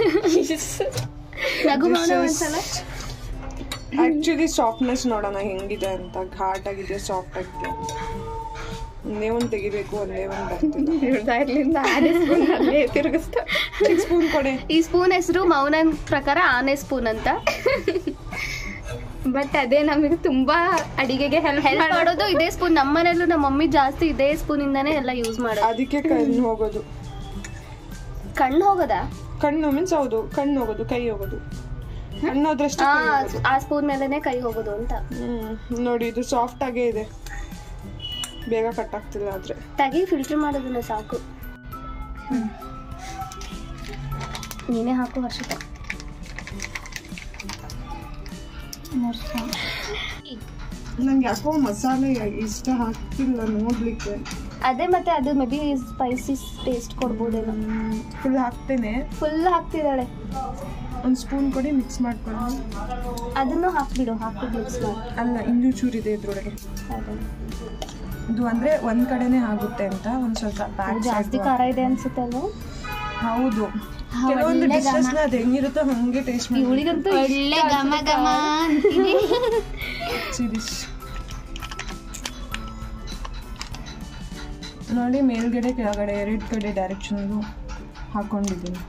ನಗು ಮೌನ ಒಂದ್ಸಲ. ಆಕ್ಚುಲಿ ಸಾಫ್ಟ್ನೆಸ್ ನೋಡೋಣ ಹೆಂಗಿದೆ ಅಂತ. ಘಾಟ್ ಆಗಿದೆ, ಸಾಫ್ಟ್ ಆಗಿದೆ. ಒಂದೇ ಒಂದು ತೆಗಿಬೇಕು, ಒಂದೇ ಒಂದು ತಿರುಗಿಸ್ತಾ. ಸ್ಪೂನ್ ಕೊಡೆ. ಈ ಸ್ಪೂನ್ ಹೆಸರು ಮೌನನ್ ಪ್ರಕಾರ ಆನೆ ಸ್ಪೂನ್ ಅಂತ. ಬಟ್ ಅದೇ ನಮಗೆ ತುಂಬಾ ಅಡಿಗೆಗೆ ಹೆಲ್ಪ್ ಮಾಡೋದು ಇದೇ ಸ್ಪೂನ್. ನಮ್ಮನೇಲೂ ನಮ್ಮ ಮಮ್ಮಿ ಜಾಸ್ತಿ ಇದೇ ಸ್ಪೂನ್ ಇಂದಾನೆ ಎಲ್ಲ ಯೂಸ್ ಮಾಡೋದು. ಅದಕ್ಕೆ ಕಣ್ಣು ಹೋಗೋದು. ಕಣ್ಣು ಹೋಗೋದಾ? ಕಣ್ಣು ಮೀನ್ಸ್ ಹೌದು, ಕಣ್ಣು ಹೋಗೋದು, ಕೈ ಹೋಗೋದು. ಕಣ್ಣು ಹೋದ್ರಷ್ಟೇ ಆ ಸ್ಪೂನ್ ಮೇಲೆನೆ ಕೈ ಹೋಗೋದು ಅಂತ. ನೋಡಿ, ಇದು ಸಾಫ್ಟ್ ಆಗೇ ಇದೆ, ಬೇಗ ಕಟ್ ಆಗ್ತಿಲ್ಲ. ಆದ್ರೆ ತೆಗಿ, ಫಿಲ್ಟರ್ ಮಾಡೋದನ್ನ ಸಾಕು. ನೀನೇ ಹಾಕು ಹರ್ಷಿತಾ. ನಂಗೆ ಯಾಕೋ ಮಸಾಲೆ ಇಷ್ಟ ಆಗ್ತಿಲ್ಲ ನೋಡ್ಲಿಕ್ಕೆ. ಅದೇ ಮತ್ತೆ ಅದು ಮೇ ಬಿ ಸ್ಪೈಸಿ ಟೇಸ್ಟ್ ಕೊಡ್ಬೋದೇನೋ. ಫುಲ್ ಹಾಕ್ತೇನೆ. ಫುಲ್ ಹಾಕ್ತಿದ್ದಾಳೆ. ಒಂದು ಸ್ಪೂನ್ ಕೊಡಿ, ಮಿಕ್ಸ್ ಮಾಡ್ಕೊಂಡು. ಅದನ್ನು ಹಾಕ್ಬಿಡು, ಹಾಕ್ಬಿಟ್ಟು ಮಿಕ್ಸ್ ಮಾಡಿ. ಅಲ್ಲ, ಇನ್ನೂ ಚೂರಿದೆ ಇದ್ರೊಳಗೆ. ಇದು ಅಂದ್ರೆ ಒಂದ್ ಕಡೆನೆ ಆಗುತ್ತೆ ಅಂತ ಒಂದ್ ಸ್ವಲ್ಪ ಜಾಸ್ತಿ ಖಾರ ಇದೆ ಅನ್ಸುತ್ತಲ್ವ? ಹೌದು, ಕೆಲವೊಂದು ಡಿಶಸ್ ನ ಅದು ಹೆಂಗಿರುತ್ತೋ ಹಂಗೆ ಟೇಸ್ಟ್ ಮಾಡಿ. ಇವಳಿಗಂತೂ ಒಳ್ಳೆ ಘಮ ಘಮ ಅಂತೀನಿ. ನೋಡಿ, ಮೇಲ್ಗಡೆ ಕೆಳಗಡೆ 2 ಕಡೆ ಡೈರೆಕ್ಷನ್ಗೂ ಹಾಕೊಂಡಿದ್ದೀನಿ.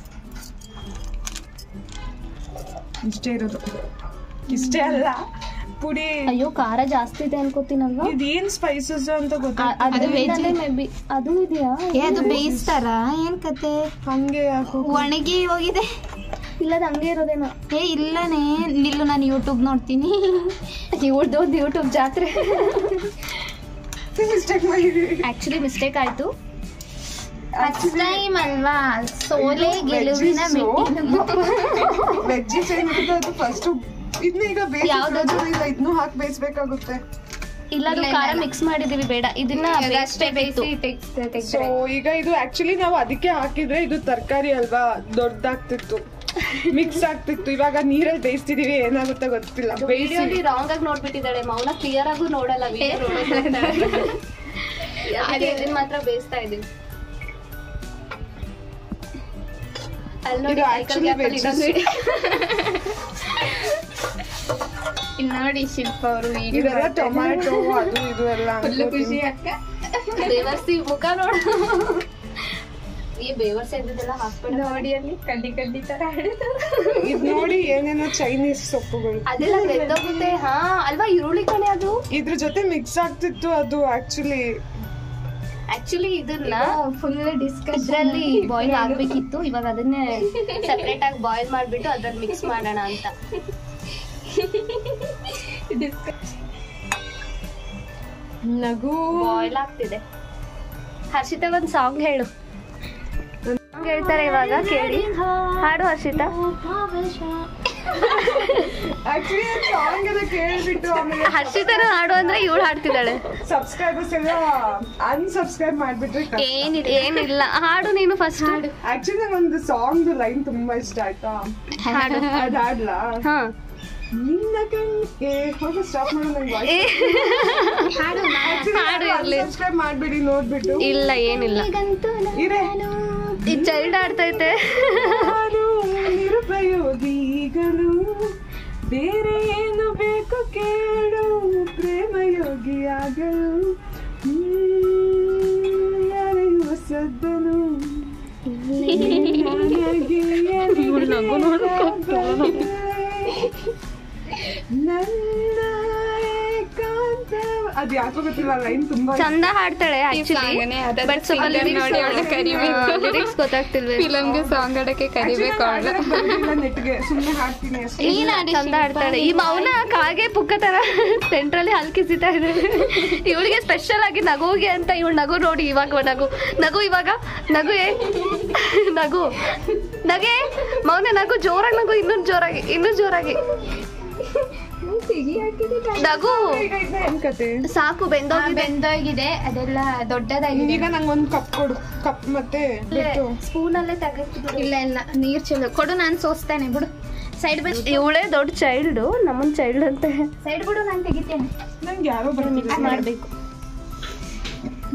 ಇಷ್ಟೇ ಇರೋದು, ಇಷ್ಟೇ ಅಲ್ಲ ಪುಡಿ. ಅಯ್ಯೋ, ಖಾರ ಜಾಸ್ತಿ ಇದೆ ಅನ್ಕೋತೀನಲ್ವಾ? ಇದೇನ್ ಸ್ಪೈಸಸ್ ಅಂತ ಗೊತ್ತಾಗ್ತದೆ. ಮೇ ಬಿ ಅದು ಇದೆಯಾ? ಅದು ಬೇಯಿಸ್ತಾರ ಏನ್ ಕತೆ? ಹಂಗೆ ಒಣಗಿ ಹೋಗಿದೆ. ಇಲ್ಲ, ಅದು ಹಂಗೆ ಇರೋದೇನೋ. ಇಲ್ಲನೇ ನಿಲ್ಲು, ನಾನು ಯೂಟ್ಯೂಬ್ ನೋಡ್ತೀನಿ. ಇವ್ರದ್ದು ಯೂಟ್ಯೂಬ್ ಜಾತ್ರೆ. ಮಿಸ್ಟೇಕ್ ಮಾಡಿದೀವಿ. ಆಕ್ಚುಲಿ ಮಿಸ್ಟೇಕ್ ಆಯ್ತು. ಫಸ್ಟ್ ಟೈಮ್ ಅಲ್ವಾ, ಸೋಲೆ ಗೆಲುವಿನ ವೆಜ್ಜಿಸ್ ಏನಿರುತ್ತೆ ಅದು ಫಸ್ಟ್. ಇದನ್ನ ಈಗ ಇದನ್ನು ಹಾಕಿ ಬೇಯಿಸ್ಬೇಕಾಗುತ್ತೆ. ಇಲ್ಲ, ಅದು ಖಾರ ಮಿಕ್ಸ್ ಮಾಡಿದೀವಿ, ಬೇಡ ಇದನ್ನ ಬೇಯಿಸಿ. ಸೊ ಈಗ ಇದು ಆಕ್ಚುಲಿ ನಾವು ಅದಕ್ಕೆ ಹಾಕಿದ್ರೆ ಇದು ತರಕಾರಿ ಅಲ್ವಾ, ದೊಡ್ಡದಾಗ್ತಿತ್ತು, ಮಿಕ್ಸ್ ಆಗ್ತಿತ್ತು. ಇವಾಗ ನೀರಲ್ಲಿ ಬೇಯಿಸ್ತಿದೀವಿ, ಏನಾಗುತ್ತೆ ಗೊತ್ತಿಲ್ಲ. ವಿಡಿಯೋಲಿ ರಾಂಗ್ ಆಗಿ ನೋಡ್ಬಿಟ್ಟಿದ್ದಾಳೆ ಮೌನ, ಕ್ಲಿಯರ್ ಆಗೂ ನೋಡಲ್ಲ. ಇದನ್ನ ಮಾತ್ರ ಬೇಯಿಸ್ತಾ ಇದೀವಿ. ನೋಡಿ ಶಿಲ್ಪ ಅವರು ಇದೆಲ್ಲ ಟೊಮ್ಯಾಟೊ ಅದು ಇದು ಎಲ್ಲ ಖುಷಿ ಅಕ್ಕ. ಬೇವರ್ಸಿ ಮುಖ ನೋಡು. ಈ ಬೇವರ್ಸಿ ಇದ್ದೆಲ್ಲ ಹಾಕ್ಬಿಡ. ನೋಡಿ ಅಲ್ಲಿ ಕಡ್ಡಿ ಕಡ್ಡಿ ತರ ಇದು ನೋಡಿ, ಏನೇನೋ ಚೈನೀಸ್ ಸೊಪ್ಪುಗಳು ಅದೆಲ್ಲ ಬೆಂದೋಗುತ್ತೆ. ಹಾ ಅಲ್ವಾ, ಈರುಳ್ಳಿ ಕಣೆ ಅದು. ಇದ್ರ ಜೊತೆ ಮಿಕ್ಸ್ ಆಗ್ತಿತ್ತು ಅದು. ಆಕ್ಚುಲಿ ಇದನ್ನ ಫುಲ್ ಇದ್ರಲ್ಲಿ ಬಾಯ್ಲ್ ಆಗ್ಬೇಕಿತ್ತು. ಇವಾಗ ಅದನ್ನೇ ಸೆಪರೇಟ್ ಆಗಿ ಬಾಯ್ಲ್ ಮಾಡ್ಬಿಟ್ಟು ಅದ್ರಲ್ಲಿ ಮಿಕ್ಸ್ ಮಾಡೋಣ ಅಂತ. ನಗು ಬಾಯ್ಲ್ ಆಗ್ತಿದೆ. ಹರ್ಷಿತಾ ಒಂದ್ ಸಾಂಗ್ ಹೇಳು. ಸಾಂಗ್ ಹೇಳ್ತಾರೆ ಇವಾಗ, ಕೇಳಿ. ಹಾಡು ಹರ್ಷಿತಾ. ಹರ್ಷಿತನ ಹಾಡು ಅಂದ್ರೆ ಇವಳು ಹಾಡ್ತಿದ್ದಾಳೆ. ಸಬ್ಸ್ಕ್ರೈಬರ್ಸ್ ಎಲ್ಲ ಅನ್ಸಬ್ಸ್ಕ್ರೈಬ್ ಮಾಡ್ಬಿಟ್ರೆ ಏನಿಲ್ಲ, ಹಾಡು ನೀನು ಫಸ್ಟ್. ಆಕ್ಚುಲಿ ನಂಗೆ ಒಂದು ಸಾಂಗ್ ಲೈನ್ ತುಂಬಾ ಇಷ್ಟ ಆಯ್ತಾ, ಹಾಡು. ಅದು ಹಾಡ್ಲಾ? ನಿನ್ನ ಕಣ್ಣಿಗೆ ಹೋಗಿ ಸ್ಟಾಪ್ ಮಾಡೋದು. ಸಬ್ಸ್ಕ್ರೈಬ್ ಮಾಡ್ಬಿಡಿ, ನೋಡ್ಬಿಟ್ಟು. ಇಲ್ಲ, ಏನಿಲ್ಲ, ಈ ಚೈಲ್ಡ್ ಆಡ್ತೈತೆ. ನಿರುಪಯೋಗಿಗಳು ಬೇರೆ ಏನು ಬೇಕು ಕೇಳು, ಪ್ರೇಮ ಯೋಗಿಯಾಗಳು ಯಾರೆಯುವ ಸದ್ದನು ನನ್ನ ಏಕಾಂತ ಅದ್ ಯಾಕೋ ಗೊತ್ತಿಲ್ಲ ಲೈನ್ ತುಂಬಾ ಚಂದ ಹಾಡ್ತಾಳೆ ಬಟ್ ಸ್ವಲ್ಪ ಲಿರಿಕ್ಸ್ ಗೊತ್ತಾಗ್ತಿಲ್ವೇ ಫಿಲಮ್ಗೆ ಸಾಂಗ್ ಆಡಕ್ಕೆ ಕರಿಬೇಕು ನೆಟ್ಗೆ ಸುಮ್ಮನೆ ಹಾಡ್ತೀನಿ ಅಷ್ಟೇ. ಚಂದ ಹಾಡ್ತಾಳೆ. ಈ ಮೌನ ಕಾಗೆ ಪುಕ್ಕ ತರ ಸೆಂಟ್ರಲ್ಲಿ ಹಲ್ಕಿಸಿತಾ ಇದೆ. ಇವಳಿಗೆ ಸ್ಪೆಷಲ್ ಆಗಿ ನಗೋಗೆ ಅಂತ ಇವಳು ನಗು ನೋಡಿ. ಇವಾಗ ನಗು ಇವಾಗ ನಗು ನಗು ನಗೆ ಮೌನ ನಗು ಜೋರಾಗಿ ನಗು ಇನ್ನೂ ಜೋರಾಗಿ ನಗು. ಏನ್ ಕತೆ ಸಾಕು ಬೆಂದೋಗಿದೆ ಅದೆಲ್ಲ ದೊಡ್ಡದಾಗಿದೆ. ಈಗ ನಂಗೊಂದು ಕಪ್ ಕೊಡು. ಕಪ್ ಮತ್ತೆ ಸ್ಪೂನ್ ಅಲ್ಲೇ ತಗೋ. ಇಲ್ಲ ನೀರ್ ಚಲೋ ಕೊಡು, ನಾನು ಸೋಸ್ತೇನೆ ಬಿಡು. Side by. ಇವಳೇ ದೊಡ್ಡ ಚೈಲ್ಡು, ನಮ್ಮನ್ ಚೈಲ್ಡ್ ಅಂತ. ಸೈಡ್ ಬಿಡು, ನಾನು ತೆಗಿತೇನೆ. ನಂಗೆ ಯಾರೋ ಮಿಕ್ಸ್ ಮಾಡ್ಬೇಕು.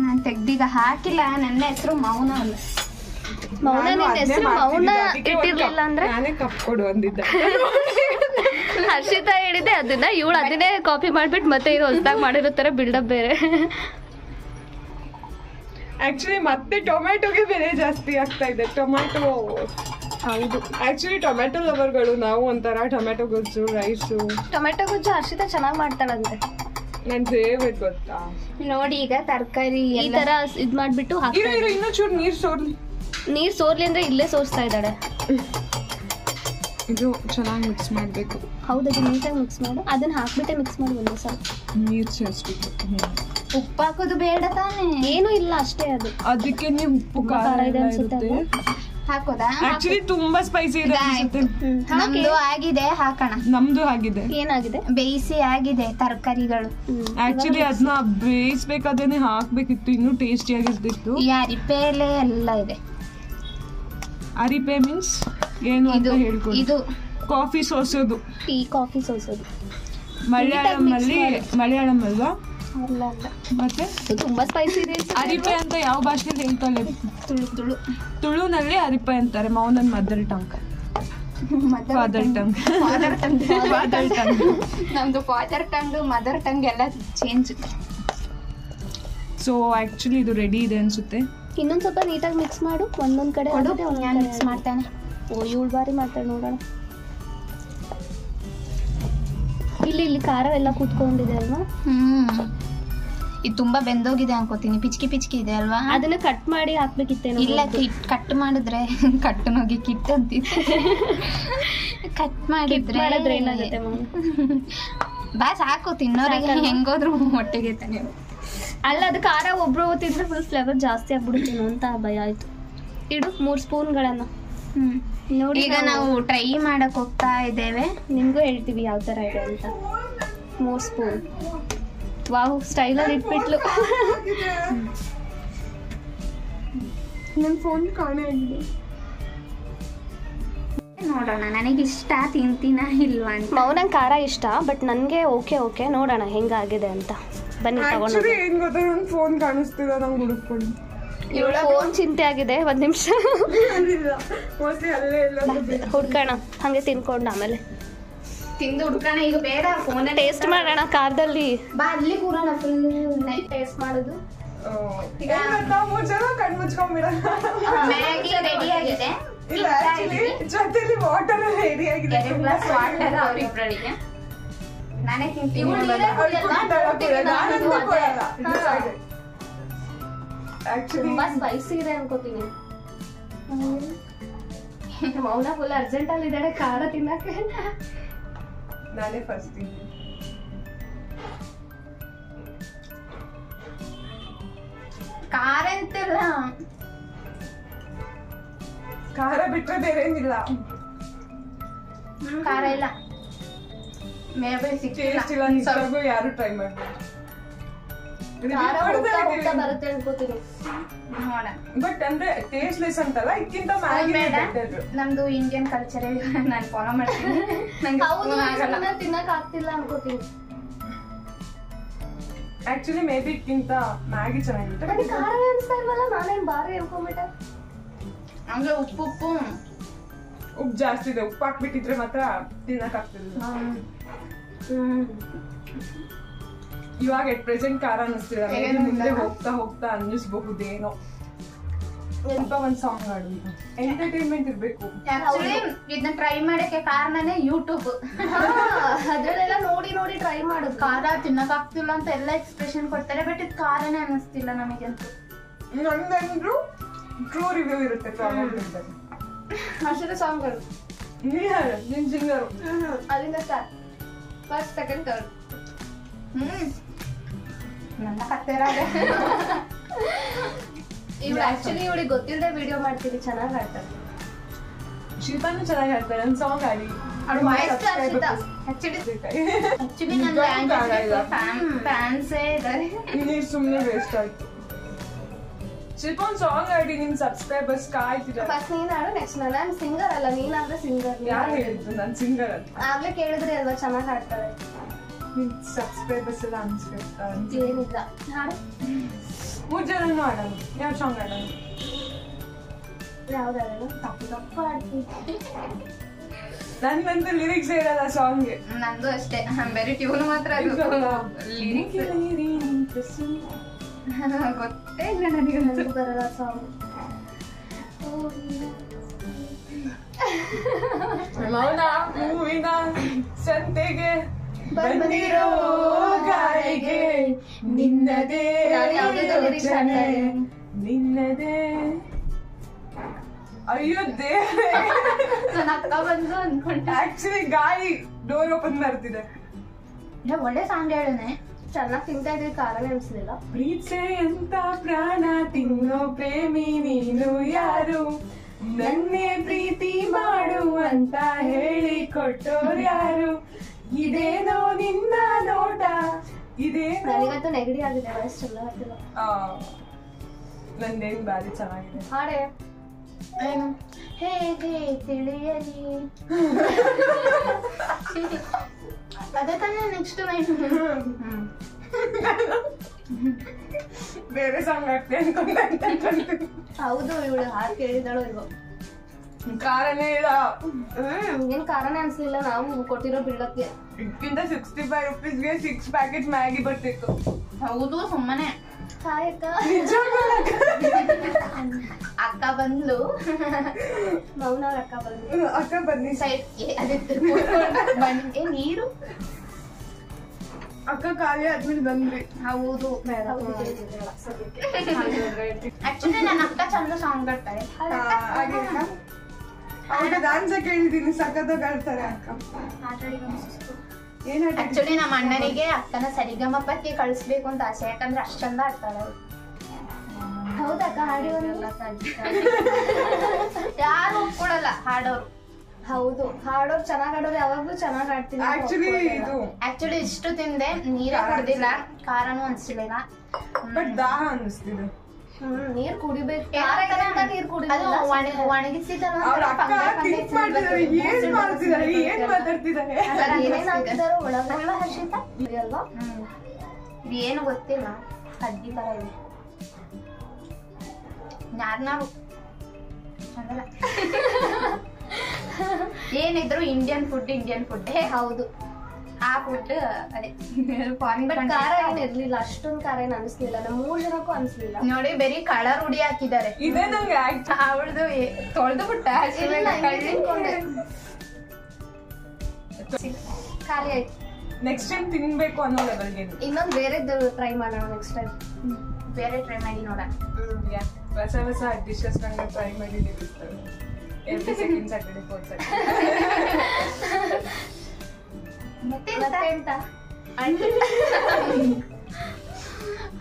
ನಾನು ತೆಗ್ದೀಗ ಹಾಕಿಲ್ಲ. ನನ್ನ ಹೆಸರು ಮೌನ ಅಲ್ಲ. ಮೌನ ನಿನ್ನ ಹೆಸರು ಮೌನ ಇಟ್ಟಿರ್ಲಿಲ್ಲ ಅಂದ್ರೆ ನಾನೇ ಕಪ್ ಕೊಡು ಅಂದಿದ್ದೆ. ಹರ್ಷಿತಾ ಹೇಳಿದೆ ಅದನ್ನ, ಇವಳು ಅದನ್ನೇ ಕಾಪಿ ಮಾಡ್ಬಿಟ್ಟು ಮತ್ತೆ ಇದು ಹೊಸದಾಗಿ ಮಾಡಿರೋ ತರ ಬಿಲ್ಡಪ್ ಬೇರೆ. ಆಕ್ಚುಲಿ ಮತ್ತೆ ಟೊಮ್ಯಾಟೊಗೆ ಬೆಲೆ ಜಾಸ್ತಿ ಆಗ್ತಾ ಇದೆ. ಟೊಮ್ಯಾಟೊ ಹೌದು. ಆಕ್ಚುಲಿ ಟೊಮ್ಯಾಟೊ ಲವರ್ಗಳು ನಾವು. ಒಂಥರ ಟೊಮ್ಯಾಟೊ ಗೊಜ್ಜು, ರೈಸು. ಟೊಮೆಟೊ ಗೊಜ್ಜು ಹರ್ಷಿತಾ ಚೆನ್ನಾಗಿ ಮಾಡ್ತಾಳಂತೆ. ನನ್ ಫೇವ್ರೆಟ್ ಗೊತ್ತಾ. ನೋಡಿ ಈಗ ತರಕಾರಿ ಈ ತರ ಇದ್ ಮಾಡ್ಬಿಟ್ಟು ಇನ್ನೂ ಚೂರು ನೀರ್ ಸೋರ್ಲಿ. ನೀರ್ ಸೋರ್ಲಿ ಅಂದ್ರೆ ಇಲ್ಲೇ ಸೋರ್ಸ್ತಾ ಇದ್ದಾಳೆ. ಇದು ಚೆನ್ನಾಗಿ ಮಿಕ್ಸ್ ಮಾಡ್ಬೇಕು. ಹೌದದು ನೀಟಾಗಿ ಮಿಕ್ಸ್ ಮಾಡು. ಅದನ್ನ ಹಾಕ್ಬಿಟ್ಟೆ ಮಿಕ್ಸ್ ಮಾಡಿ ಒಂದೇ ಸಲ ನೀರ್ ಸೇರಿಸ್ಬೇಕು. ಉಪ್ಪು ಹಾಕೋದು ಬೇಡ ತಾನೇ? ಏನು ಇಲ್ಲ, ಅಷ್ಟೇ ಅದು. ಅದಕ್ಕೆ ನೀವು ಉಪ್ಪು ಖಾರ ಇದೆ ಅನ್ಸುತ್ತೆ. ಹಾಕೋದಾ? ಆಕ್ಚುಲಿ ತುಂಬಾ ಸ್ಪೈಸಿ ಇದೆ ಅನ್ಸುತ್ತೆ. ನಮ್ದು ಆಗಿದೆ, ಹಾಕೋಣ. ನಮ್ದು ಆಗಿದೆ. ಏನಾಗಿದೆ? ಬೇಯಿಸಿ ಆಗಿದೆ ತರಕಾರಿಗಳು. ಆಕ್ಚುಲಿ ಅದನ್ನ ಬೇಯಿಸ್ಬೇಕಾದೇನೆ ಹಾಕ್ಬೇಕಿತ್ತು, ಇನ್ನೂ ಟೇಸ್ಟಿ ಆಗಿರ್ತಿತ್ತು. ಈ ಅರಿಪೆ ಎಲೆ ಎಲ್ಲ ಇದೆ. ಅರಿಪೆ ಮೀನ್ಸ್ ಏನು ಅಂತ ಹೇಳ್ಕೊಡಿ. ಇದು ಕಾಫಿ ಸೋಸೋದು. ಟೀ ಕಾಫಿ ಸೋಸೋದು. ಮಲಯಾಳಂ ಅಲ್ವಾ? ಅಲ್ಲ ಅಲ್ಲ, ಮತ್ತೆ ತುಂಬಾ ಸ್ಪೈಸಿ ಇದೆ. ಅರಿಪೆ ಅಂತ ಯಾವ ಭಾಷೆಯಲ್ಲಿ ಹೇಳ್ತಾರೆ? ತುಳುನಲ್ಲಿ ಅರಿಪೆ ಅಂತಾರೆ. ಮೌನನ್ ಮದರ್ ಟಂಗ್. Father tongue. ನಮ್ದು ಫಾದರ್ ಟಂಗ್ ಮದರ್ ಟಂಗ್ ಎಲ್ಲ ಚೇಂಜ್. ಸೊ ಆಕ್ಚುಲಿ ಇದು ರೆಡಿ ಇದೆ ಅನ್ಸುತ್ತೆ. ಇನ್ನೊಂದ್ ಸ್ವಲ್ಪ ನೀಟಾಗಿ ಮಿಕ್ಸ್ ಮಾಡು. ಒಂದೊಂದ್ ಕಡೆ ನಾನು ಮಿಕ್ಸ್ ಮಾಡ್ತೇನೆ. ಓ, ಇವಳು ಬಾರಿ ಮಾಡ್ತಾಳೆ ನೋಡೋಣ. ಇಲ್ಲಿ ಖಾರ ಎಲ್ಲ ಕೂತ್ಕೊಂಡಿದೆ ಅಲ್ವಾ? ಇದು ತುಂಬಾ ಬೆಂದೋಗಿದೆ ಅನ್ಕೋತೀನಿ. ಪಿಚ್ಕಿ ಇದೆ ಅಲ್ವಾ? ಅದನ್ನ ಕಟ್ ಮಾಡಿ ಹಾಕ್ಬೇಕಿತ್ತೇನೋ. ಇಲ್ಲ, ಕಟ್ ಮಾಡಿದ್ರೆ ಕಟ್ಟನೋಗಿ ಕಿಟ್ ಅಂತಿತ್ತು. ಕಟ್ ಮಾಡಿದ್ರೆ ಏನಾಗುತ್ತೆ? ಬಾ ಸಾಕು, ತಿನ್ನೋರಿಗೆ ಹೆಂಗೋದ್ರು ಹೊಟ್ಟೆಗೆ ತಾನೆ. ಅಲ್ಲ, ಅದು ಖಾರ ಒಬ್ರು ತಿಂದ್ರೆ ಫುಲ್ ಫ್ಲೇವರ್ ಜಾಸ್ತಿ ಆಗ್ಬಿಡುತ್ತೇನೋ ಅಂತ ಭಯ ಆಯ್ತು. ಇಡು 3 ಸ್ಪೂನ್ಗಳನ್ನ. ನೋಡಿ, ಈಗ ನಾವು ಟ್ರೈ ಮಾಡಕ್ ಹೋಗ್ತಾ ಇದ್ದೇವೆ. ನಿಮ್ಗೂ ಹೇಳ್ತೀವಿ ಯಾವ ತರ ಇದೆ ಅಂತ. 3 ಸ್ಪೂನ್. ವಾವ್, ಸ್ಟೈಲಲ್ಲಿ ಇಟ್ಬಿಟ್ಲು. ನನ್ನ ಫೋನ್ ಕಾಣೆ ಆಗಿದೆ. ನೋಡೋಣ, ನನಗಿಷ್ಟ, ತಿಂತೀನ ಇಲ್ವಾ ಅಂತ. ಮೌನಂಗೆ ಖಾರ ಇಷ್ಟ, ಬಟ್ ನನಗೆ ಓಕೆ ನೋಡೋಣ ಹೆಂಗಾಗಿದೆ ಅಂತ. ಬನ್ನಿ ತಗೊಂಡು. ಏನ್ ಗೊತ್ತಾ, ನನ್ನ ಫೋನ್ ಕಾಣಿಸ್ತಿಲ್ಲ, ನಂಗೆ ಹುಡುಕೊಂಡು. ಇವಳ ಫೋನ್ ಚಿಂತೆ ಆಗಿದೆ. 1 ನಿಮಿಷ ಹುಡ್ಕೋಣ. ಹಂಗೆ ತಿನ್ಕೊಂಡು ಆಮೇಲೆ ತಿಂದು ಹುಡ್ಕೋಣ. ಈಗ ಬೇಡ, ಫೋನ್ ಟೇಸ್ಟ್ ಮಾಡೋಣ ಕಾರ್ದಲ್ಲಿ. ಬಾ, ಅಲ್ಲಿ ಕೂರೋಣ. ಫುಲ್ ಟೇಸ್ಟ್ ಮಾಡೋದು. ಈಗ 3 ಜನ ಕಣ್ ಮುಚ್ಕೊಂಡ್ಬಿಡ. ಮ್ಯಾಗಿ ರೆಡಿ ಆಗಿದೆ. ಇಲ್ಲ, ಜೊತೆಲಿ ವಾಟರ್ ರೆಡಿ ಆಗಿದೆ. 2 ಗ್ಲಾಸ್ ವಾಟರ್ ಅವರಿಬ್ಬರಿಗೆ. ನಾನೇ ತಿಂತೀನಿ. ತುಂಬಾ ಸ್ಪೈಸಿ ಇದೆ ಅನ್ಕೋತೀನಿ. ಮೌನ ಫುಲ್ ಅರ್ಜೆಂಟ್ ಅಲ್ಲಿ ಇದ್ದಾಳೆ ಖಾರ ತಿನ್ನಕ್ಕೆ. ನಾನೇ ಫಸ್ಟ್ ತಿಂತೀನಿ. ಖಾರ ಅಂತಿಲ್ಲ, ಖಾರ ಬಿಟ್ರೆ ಬೇರೆ ಏನಿಲ್ಲ. ಖಾರ ಇಲ್ಲ. ಮೇಬಿ ಟೇಸ್ಟ್ ಇಲ್ಲ. ನಿಜವಾಗೂ ಯಾರು ಟ್ರೈ ಮಾಡ್ಬೋದು. ಬರುತ್ತೆ ಅನ್ಕೋತೀನಿ. ಬಟ್ ಅಂದ್ರೆ ಟೇಸ್ಟ್ ಲೆಸ್ ಅಂತಲ್ಲ, ಇದಕ್ಕಿಂತ ನಮ್ದು ಇಂಡಿಯನ್ ಕಲ್ಚರ್ ನಾನು ಫಾಲೋ ಮಾಡ್ತೀನಿ. ತಿನ್ನಕ್ ಆಗ್ತಿಲ್ಲ ಅನ್ಕೋತೀನಿ. ಆಕ್ಚುಲಿ ಮೇ ಬಿ ಇದಕ್ಕಿಂತ ಮ್ಯಾಗಿ ಚೆನ್ನಾಗಿರುತ್ತೆ. ಖಾರ ಅನ್ಸ್ತಾ ಇಲ್ವಲ್ಲ? ನಾನೇನ್ ಬಾರಿ ಅನ್ಕೊಂಬಿಟ್ಟೆ. ಹಂಗೆ ಉಪ್ಪು ಜಾಸ್ತಿ ಇದೆ. ಉಪ್ಪು ಹಾಕ್ಬಿಟ್ಟಿದ್ರೆ ಮಾತ್ರ ತಿನ್ನಕ್ ಆಗ್ತಿಲ್ಲ. ಇವಾಗ ಎಟ್ ಪ್ರೆಸೆಂಟ್ ಖಾರ ಅನ್ನಿಸ್ತಿಲ್ಲ. ಮುಂದೆ ಹೋಗ್ತಾ ಅನ್ನಿಸ್ಬಹುದೇನೋ. ಸ್ವಲ್ಪ ಒಂದು ಸಾಂಗ್ ಹಾಡು, ಎಂಟರ್ಟೈನ್ಮೆಂಟ್ ಇರ್ಬೇಕು. ಆಕ್ಚುಲಿ ಇದನ್ನ ಟ್ರೈ ಮಾಡಕ್ಕೆ ಕಾರಣನೇ ಯೂಟ್ಯೂಬ್. ಅದ್ರಲ್ಲೆಲ್ಲ ನೋಡಿ ನೋಡಿ ಟ್ರೈ ಮಾಡೋದು. ಖಾರ ತಿನ್ನಕ್ ಆಗ್ತಿಲ್ಲ ಅಂತ ಎಲ್ಲ ಎಕ್ಸ್ಪ್ರೆಷನ್ ಕೊಡ್ತಾರೆ, ಬಟ್ ಇದು ಖಾರನೇ ಅನ್ನಿಸ್ತಿಲ್ಲ ನಮಗಂತೂ. ನಂದಂದ್ರು ಟ್ರೂ ರಿವ್ಯೂ ಇರುತ್ತೆ. ಅಷ್ಟೇ ಸಾಂಗ್ಗಳು ನಿನ್ ಸಿಂಗರು ಅಲ್ಲಿಂದ ಸ್ಟಾರ್ಟ್, ಫಸ್ಟ್ ಸೆಕೆಂಡ್ ಥರ್ಡ್. ನನ್ನ ಕತ್ತೆರ ಇವ್ಳು ಆಕ್ಚುಲಿ ಇವಳಿಗೆ ಗೊತ್ತಿಲ್ಲದೆ ವಿಡಿಯೋ ಮಾಡ್ತೀವಿ, ಚೆನ್ನಾಗಿ ಆಡ್ತಾರೆ. ಶಿಲ್ಪಾನು ಚೆನ್ನಾಗಿ ಹೇಳ್ತಾರೆ. ನನ್ನ ಸಾಂಗ್ ಆಡಿ ಆಕ್ಚುಲಿ ನನ್ನ ಫ್ಯಾನ್ಸೇ ಇದ್ದಾರೆ. ನೀವ್ ಸುಮ್ನೆ ವೇಸ್ಟ್ ಆಯ್ತು. ಶಿಲ್ಪ ಒಂದು ಸಾಂಗ್ ಆಡಿ, ನಿಮ್ ಸಬ್ಸ್ಕ್ರೈಬರ್ಸ್ ಕಾಯ್ತಿದ್ದಾರೆ. ಫಸ್ಟ್ ನೀನ್ ಆಡು, ನೆಕ್ಸ್ಟ್ ನಾನು ಸಿಂಗರ್ ಅಲ್ಲ, ನೀನಾದ್ರೆ ಸಿಂಗರ್. ಯಾರು ಹೇಳಿದ್ರು ನಾನು ಸಿಂಗರ್ ಅಂತ? ಆಗ್ಲೇ ಕೇಳಿದ್ರಿ ಅಲ್ವಾ ಚೆನ್ನಾಗಿ ಆಡ್ತಾರೆ. ನಿಮ್ ಸಬ್ಸ್ಕ್ರೈಬರ್ಸ್ ಎಲ್ಲ ಅನ್ಸ್ಕೊಳ್ತಾರೆ. ಏನಿಲ್ಲ ಹಾಡು, 3 ಜನನು ಆಡೋಣ. ಯಾವ ಸಾಂಗ್ ಆಡೋಣ? ಯಾವ್ದಾದ್ರು ತಪ್ಪು ತಪ್ಪು ಆಡ್ತೀನಿ. ನನ್ಗಂತೂ ಲಿರಿಕ್ಸ್ ಇರಲ್ಲ ಸಾಂಗ್ಗೆ. ನಂದು ಅಷ್ಟೇ, ಬೇರೆ ಟ್ಯೂನ್ ಮಾತ್ರ ಗೊತ್ತೇ ಇಲ್ಲ ನನಗೆ. ಬರಲ್ಲ ಸಾಂಗ್. ಮೌನ ಹೂವಿನ ಸಂತೆಗೆ ಬಂದಿರೋ ಗಾಳಿಗೆ ನಿನ್ನದೇ ಯೋಚನೆ, ನಿನ್ನದೇ. ಅಯ್ಯೋ ದೇವ್ರೇ, ನನ್ನ ಅಕ್ಕ ಬಂದು ಅನ್ಕೊಂಡೆ. ಆಕ್ಚುಲಿ ಗಾಳಿ ಡೋರ್ ಓಪನ್ ಮಾಡ್ತಿದೆ. ಒಳ್ಳೆ ಸಾಂಗ್ ಹೇಳನೆ, ಚೆನ್ನಾಗಿ ತಿಂತಾ ಇದ್ವಿ, ಕಾರಣ ಅನ್ಸ್ಲಿಲ್ಲ. ಪ್ರೀತಿ ಅಂತ ಪ್ರಾಣ ತಿನ್ನೋ ಪ್ರೇಮಿ ನೀನು ಯಾರು, ನನ್ನೇ ಪ್ರೀತಿ ಮಾಡು ಅಂತ ಹೇಳಿ ಕೊಟ್ಟೋರು ಯಾರು, ಇದೇನೋ ನಿನ್ನ ನೋಟ, ಇದೇನೋ. ನನಗಂತೂ ನೆಗಡಿ ಆಗಿದೆ, ವಯಸ್ಸೆಲ್ಲ ಆಗ್ತಿಲ್ಲ. ನಂದೇನು ಬಾರಿ ಚೆನ್ನಾಗಿದೆ. ಹಾಡೆ ಏನು ಹೇಗೆ ತಿಳಿಯಲಿ ಅದೇ ತಾನೇ ನೆಕ್ಸ್ಟ್ ನೈಟ್. ಬೇರೆ ಸಾಂಗ್ ಆಗ್ತದೆ ಅನ್ಕೊಂಡೆ. ಹೌದು, ಇವಳು ಹಾಡು ಕೇಳಿದಳು ಇವ. ಕಾರಣ ಇಲ್ಲ. ಏನ್ ಕಾರಣ ಅನ್ಸ್ಲಿಲ್ಲ, ನಾವು ಕೊಟ್ಟಿರೋ ಬಿಲ್ಡಪ್ಗೆ. ಇದಕ್ಕಿಂತ 65 ರೂಪೀಸ್ಗೆ 6 ಪ್ಯಾಕೆಟ್ ಮ್ಯಾಗಿ ಬರ್ತಿತ್ತು. ಹೌದು, ಸುಮ್ಮನೆ. ಹಾಯ್ ಅಕ್ಕ. ಅಕ್ಕ ಬಂದ್ಲು, ಮೌನ ಅಕ್ಕ ಬಂದು ಅಕ್ಕ ಬನ್ನಿ ಸೈಡ್ ನೀರು. ಅಕ್ಕ ಖಾಲಿ ಆದ್ಮೇಲೆ ಬಂದ್ರಿ. ಹೌದು, ಸದ್ಯಕ್ಕೆ ಆಕ್ಚುಲಿ ನನ್ನ ಅಕ್ಕ ಚಂದ ಸಾಂಗ್ ಬರ್ತಾರೆ. ಅವ್ರಿಗೆ ಡಾನ್ಸ್ ಕೇಳಿದೀನಿ, ಸಖತ್ತಾಗಿ ಆಡ್ತಾರೆ ಅಕ್ಕ. ಆಕ್ಚುಲಿ ನಮ್ಮ ಅಣ್ಣನಿಗೆ ಅಕ್ಕನ ಸರಿಗಮಪಕ್ಕೆ ಕಳಿಸ್ಬೇಕು ಅಂತ ಆಸೆ, ಯಾಕಂದ್ರೆ ಅಷ್ಟ್ ಚಂದ ಆಡ್ತಾಳೆ. ಹೌದಕ್ಕ, ಹಾಡಿ ಯಾರು ಒಪ್ಕೊಳಲ್ಲ ಹಾಡೋರು. ಹೌದು, ಹಾಡೋರು ಚೆನ್ನಾಗ್ ಆಡೋರು ಯಾವಾಗ್ಲೂ ಚೆನ್ನಾಗ್ ಆಡ್ತೀನಿ. ಆಕ್ಚುಲಿ ಇಷ್ಟು ತಿಂದೆ, ನೀರೇ ಕುಡ್ದಿಲ್ಲ, ಖಾರನೂ ಅನ್ಸಿಲ್ಲ. ಬಟ್ ದಾಹ ಅನ್ನಿಸ್ತಿದೆ. ನೀರ್ ಕುಡಿಬೇಕು, ನೀರ್ ಒಣಗಿಸಿದಾರೆ. ಏನ್ ಮಾಡ್ತಿದ್ದಾರೆ, ಏನ್ ಮಾತಾಡ್ತಿದ್ದಾರೆ, ಏನೇನಾಗ್ತಿದಾರೋ ಒಳಗಲ್ಲ ಹರ್ಷಿತ ಅಲ್ವಾ? ಇದು ಏನು ಗೊತ್ತಿಲ್ಲ, ಕಡ್ಡಿ ತರ ಇದೆ. ಯಾರನ್ನಾರು ಏನಿದ್ರು ಇಂಡಿಯನ್ ಫುಡ್. ಹೌದು, ಆ ಫುಡ್ ಅದೇ. ಬಟ್ ಖಾರ ಏನ್ ಇರ್ಲಿಲ್ಲ, ಅಷ್ಟೊಂದು ಖಾರ ಏನ್ ಅನ್ಸ್ಲಿಲ್ಲ, ನಮ್ಮ 3 ಜನಕ್ಕೂ ಅನ್ಸ್ಲಿಲ್ಲ. ನೋಡಿ, ಬರೀ ಕಲರ್ ಹುಡಿ ಹಾಕಿದ್ದಾರೆ. ಇದೇ ನಂಗೆ ಅವಳದು ತೊಳೆದು ಬಿಟ್ಟ ಖಾಲಿ ಆಯ್ತು. ನೆಕ್ಸ್ಟ್ ಟೈಮ್ ತಿನ್ಬೇಕು ಅನ್ನೋ ಲೆವೆಲ್ಗೆ ಇನ್ನೊಂದು ಬೇರೆದ್ದು ಟ್ರೈ ಮಾಡೋಣ ನೆಕ್ಸ್ಟ್ ಟೈಮ್. ಬೇರೆ ಟ್ರೈ ಮಾಡಿ ನೋಡ. ಹೊಸ ಡಿಶಸ್ ನಂಗೆ ಟ್ರೈ ಮಾಡಿ every second Saturday 4th Saturday. ಮತ್ತೆ ಎಂತ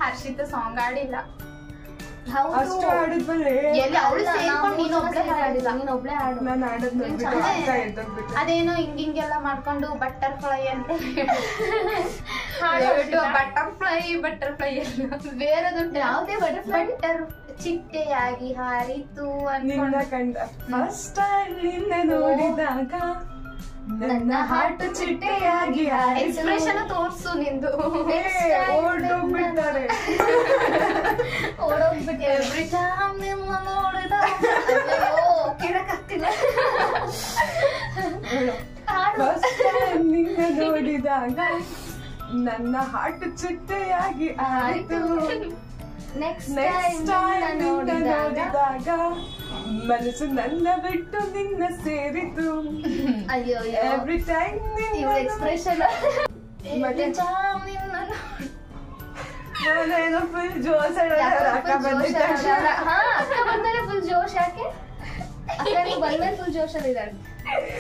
ಹರ್ಷಿತ ಸಾಂಗ್ ಆಡಿಲ್ಲ. ಅಷ್ಟು ಆಡಿದ್ಮೇಲೆ ನೀನೊಬ್ಳೆ ಹಾಡು. ನಾನು ಆಡೋದ್ ಅದೇನೋ ಹಿಂಗೆಲ್ಲ ಮಾಡ್ಕೊಂಡು ಬಟರ್ಫ್ಲೈ ಅಂತ ಬಟರ್ಫ್ಲೈ ಬೇರೆದುಂಟು. ಯಾವುದೇ ಬಟರ್ಫ್ಲೈ? ಚಿಟ್ಟೆಯಾಗಿ ಹಾರಿತು ನಿನ್ನ ಕಂಡ ಫಸ್ಟ್ ಟೈಮ್ ನಿನ್ನ ನೋಡಿದಾಗ ನನ್ನ ಹಾಟು ಚಿಟ್ಟೆಯಾಗಿ ಎಕ್ಸ್ಪ್ರೆಷನ್ ತೋರ್ಸು ನಿಂದು. ಓಡೋಗ್ಬಿಡ್ತಾರೆ. ಎವ್ರಿ ಟೈಮ್ ನಿಮ್ಮ ನೋಡಿದ ಕಿಡಕತ್ತಿಲ್ಲ. ಫಸ್ಟ್ ಟೈಮ್ ನಿನ್ನ ನೋಡಿದಾಗ ನನ್ನ ಹಾಟು ಚಿಟ್ಟೆಯಾಗಿ ಆಯ್ತು. ನೆಕ್ಸ್ಟ್ ನೆಕ್ಸ್ಟ್ ಟೈಮ್ ನೋಡಿದಾಗ ನೋಡಿದಾಗ ಮನಸ್ಸು ನನ್ನ ಬಿಟ್ಟು ನಿನ್ನ ಸೇರಿತು. ಅಯ್ಯೋ ಎವ್ರಿ ಟೈಮ್ ಇವ್ರ ಎಕ್ಸ್ಪ್ರೆಷನ್ ಏನೋ ಫುಲ್ ಜೋಶ್ ಅಕ್ಕ ಬಂದಿದ್ದ ಅಕ್ಕ ಬಂದರೆ ಫುಲ್ ಜೋಶ್. ಯಾಕೆ ಅಕ್ಕ ಬಂದ್ಮೇಲೆ ಫುಲ್ ಜೋಶ್ ಅಲ್ಲಿ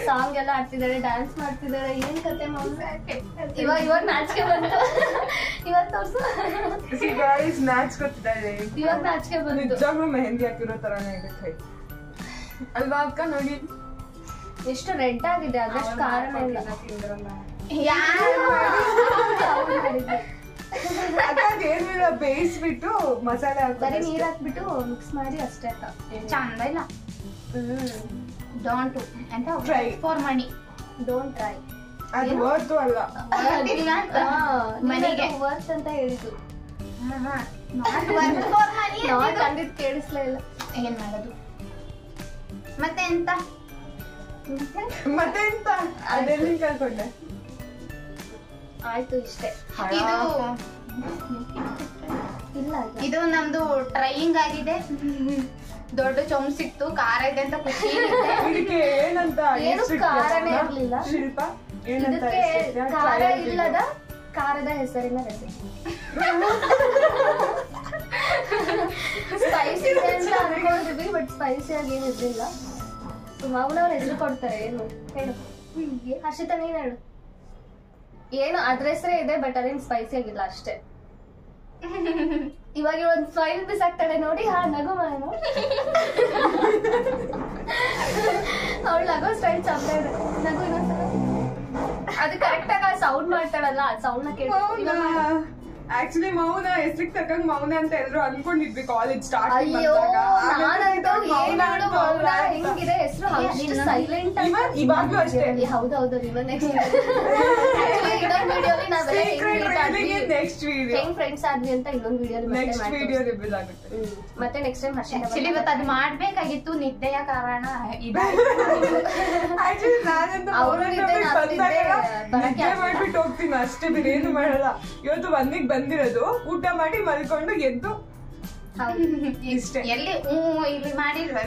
ಸಾಂಗ್ ಎಲ್ಲ ಆಡ್ತಿದ್ದಾಳೆ, ಡ್ಯಾನ್ಸ್ ಮಾಡ್ತಿದ್ದಾಳೆ. ಏನ್ ಕತೆ ಇವಾಗ ನಾಚಿಕೆ ಬಂತು. ಇವತ್ತು ತೋರ್ಸು ನಾಚ್ಕೊತಿದ್ದಾಳೆ. ಇವಾಗ ನಾಚಿಕೆ ಬಂತು. ನಿಜವಾಗ್ಲೂ ಮೆಹಂದಿ ಹಾಕಿರೋ ತರಾನೇ ಇದೆ ಕೈ ಅಲ್ವಾ ಅಕ್ಕ? ನೋಡಿ ಎಷ್ಟು ರೆಡ್ ಆಗಿದೆ, ಅದಷ್ಟು ಕಾರಣ ಇಲ್ಲ. ಏನಿಲ್ಲ, ಬೇಯಿಸ್ಬಿಟ್ಟು ಮಸಾಲೆ ಬರೀ ನೀರ್ ಹಾಕ್ಬಿಟ್ಟು ಮಿಕ್ಸ್ ಮಾಡಿ ಅಷ್ಟೇ ಅಕ್ಕ. ಚಂದ ಇಲ್ಲ. ಡೋಂಟ್ ಅಂತ Try. For money. Don't try. ಅದು ವರ್ತು ಅಲ್ಲ, ಮನೆಗೆ ವರ್ತ್ ಅಂತ ಹೇಳಿದ್ದು. Not work for money. Not ಅಂದಿದ್ ಕೇಳಿಸ್ಲೇ ಇಲ್ಲ. ಏನ್ ಮಾಡೋದು ಮತ್ತೆ ಎಂತ? ಮತ್ತೆ ಎಂತ ಅದೆಲ್ಲಿ ಕಳ್ಕೊಂಡೆ. ಆಯ್ತು ಇಷ್ಟೇ. ಇದು ಇಲ್ಲ ಇದು ನಮ್ದು ಟ್ರೈಯಿಂಗ್ ಆಗಿದೆ. ದೊಡ್ಡ ಚೊಂಬ್ ಸಿಕ್ತು, ಖಾರ ಇದೆ ಅಂತ ಖುಷಿ. ಇದಕ್ಕೆ ಏನಂತ ಏನು ಕಾರನೇ ಇರ್ಲಿಲ್ಲ. ಶಿಲ್ಪ ಏನಂತ ಇದಕ್ಕೆ ಖಾರ ಇಲ್ಲದ ಖಾರದ ಹೆಸರಿನ ರೆಸಿಪಿ. ಸ್ಪೈಸಿ ಇದೆ ಅಂತ ಅನ್ಕೊಂಡಿದ್ವಿ, ಬಟ್ ಸ್ಪೈಸಿ ಆಗಿ ಏನು ಇರ್ಲಿಲ್ಲ. ಮೌನವ್ರ ಹೆಸರು ಕೊಡ್ತಾರೆ. ಏನು ಹೇಳು ಹರ್ಷಿತಾ, ನೀನ್ ಹೇಳು. ಏನು ಅದ್ರ ಹೆಸರೇ ಇದೆ, ಬಟ್ ಅದೇನು ಸ್ಪೈಸಿ ಆಗಿಲ್ಲ ಅಷ್ಟೇ. ಇವಾಗ ಒಂದು ಫೈಲ್ ಬಿಸಾಕ್ತಾಳೆ ನೋಡಿ. ನಗು ಮಾಡು. ಅವಳು ನಗೋ ಸ್ಟೈಲ್ ಚಂದ ಇದೆ. ನಗು ಇನ್ನೊಂದ್ಸಲ. ಅದು ಕರೆಕ್ಟ್ ಆಗ ಸೌಂಡ್ ಮಾಡ್ತಾಳಲ್ಲ, ಸೌಂಡ್ ಕೇಳಿ. ಆಕ್ಚುಲಿ ಮೌನ ಹೆಸರಿಗೆ ತಕ್ಕಂಗ್ ಮೌನ ಅಂತ ಎಲ್ರು ಅನ್ಕೊಂಡಿದ್ವಿ ಕಾಲೇಜ್ ಸ್ಟಾರ್ಟ್. ಅಯ್ಯೋ ನಾನಂತೂ ಏನಾಡು ಮೌನ ಹೆಂಗಿದೆ ಹೆಸರು, ಅಷ್ಟು ಸೈಲೆಂಟ್. ಇವಾಗ್ಲೂ ಅಷ್ಟೇ. ಹೌದೌದು. ಇವಾಗ ನೆಕ್ಸ್ಟ್ ಇನ್ನೊಂದು ವಿಡಿಯೋಲಿ ನಾವೆಲ್ಲ ನೆಕ್ಸ್ಟ್ ವಿಡಿಯೋ ಹೆಂಗ್ ಫ್ರೆಂಡ್ಸ್ ಆದ್ವಿ ಅಂತ ಇನ್ನೊಂದು ವಿಡಿಯೋಲಿ ನೆಕ್ಸ್ಟ್ ವಿಡಿಯೋ ರಿವೀಲ್ ಆಗುತ್ತೆ. ಮತ್ತೆ ನೆಕ್ಸ್ಟ್ ಟೈಮ್ ಆಕ್ಚುಲಿ ಇವತ್ತು ಅದು ಮಾಡ್ಬೇಕಾಗಿತ್ತು, ನಿದ್ದೆಯ ಕಾರಣ ಆಕ್ಚುಲಿ ನಾನಂತೂ ನಿದ್ದೆ ಮಾಡ್ಬಿಟ್ಟು ಹೋಗ್ತೀನಿ ಅಷ್ಟೇ, ಬೇರೆ ಏನು ಮಾಡಲ್ಲ. ಇವತ್ತು 1 week ಬಂದಿರೋದು, ಊಟ ಮಾಡಿ ಮಲ್ಕೊಂಡು ಎದ್ದು ಇಷ್ಟೇ. ಎಲ್ಲಿ ಇಲ್ಲಿ ಮಾಡಿಲ್ವ?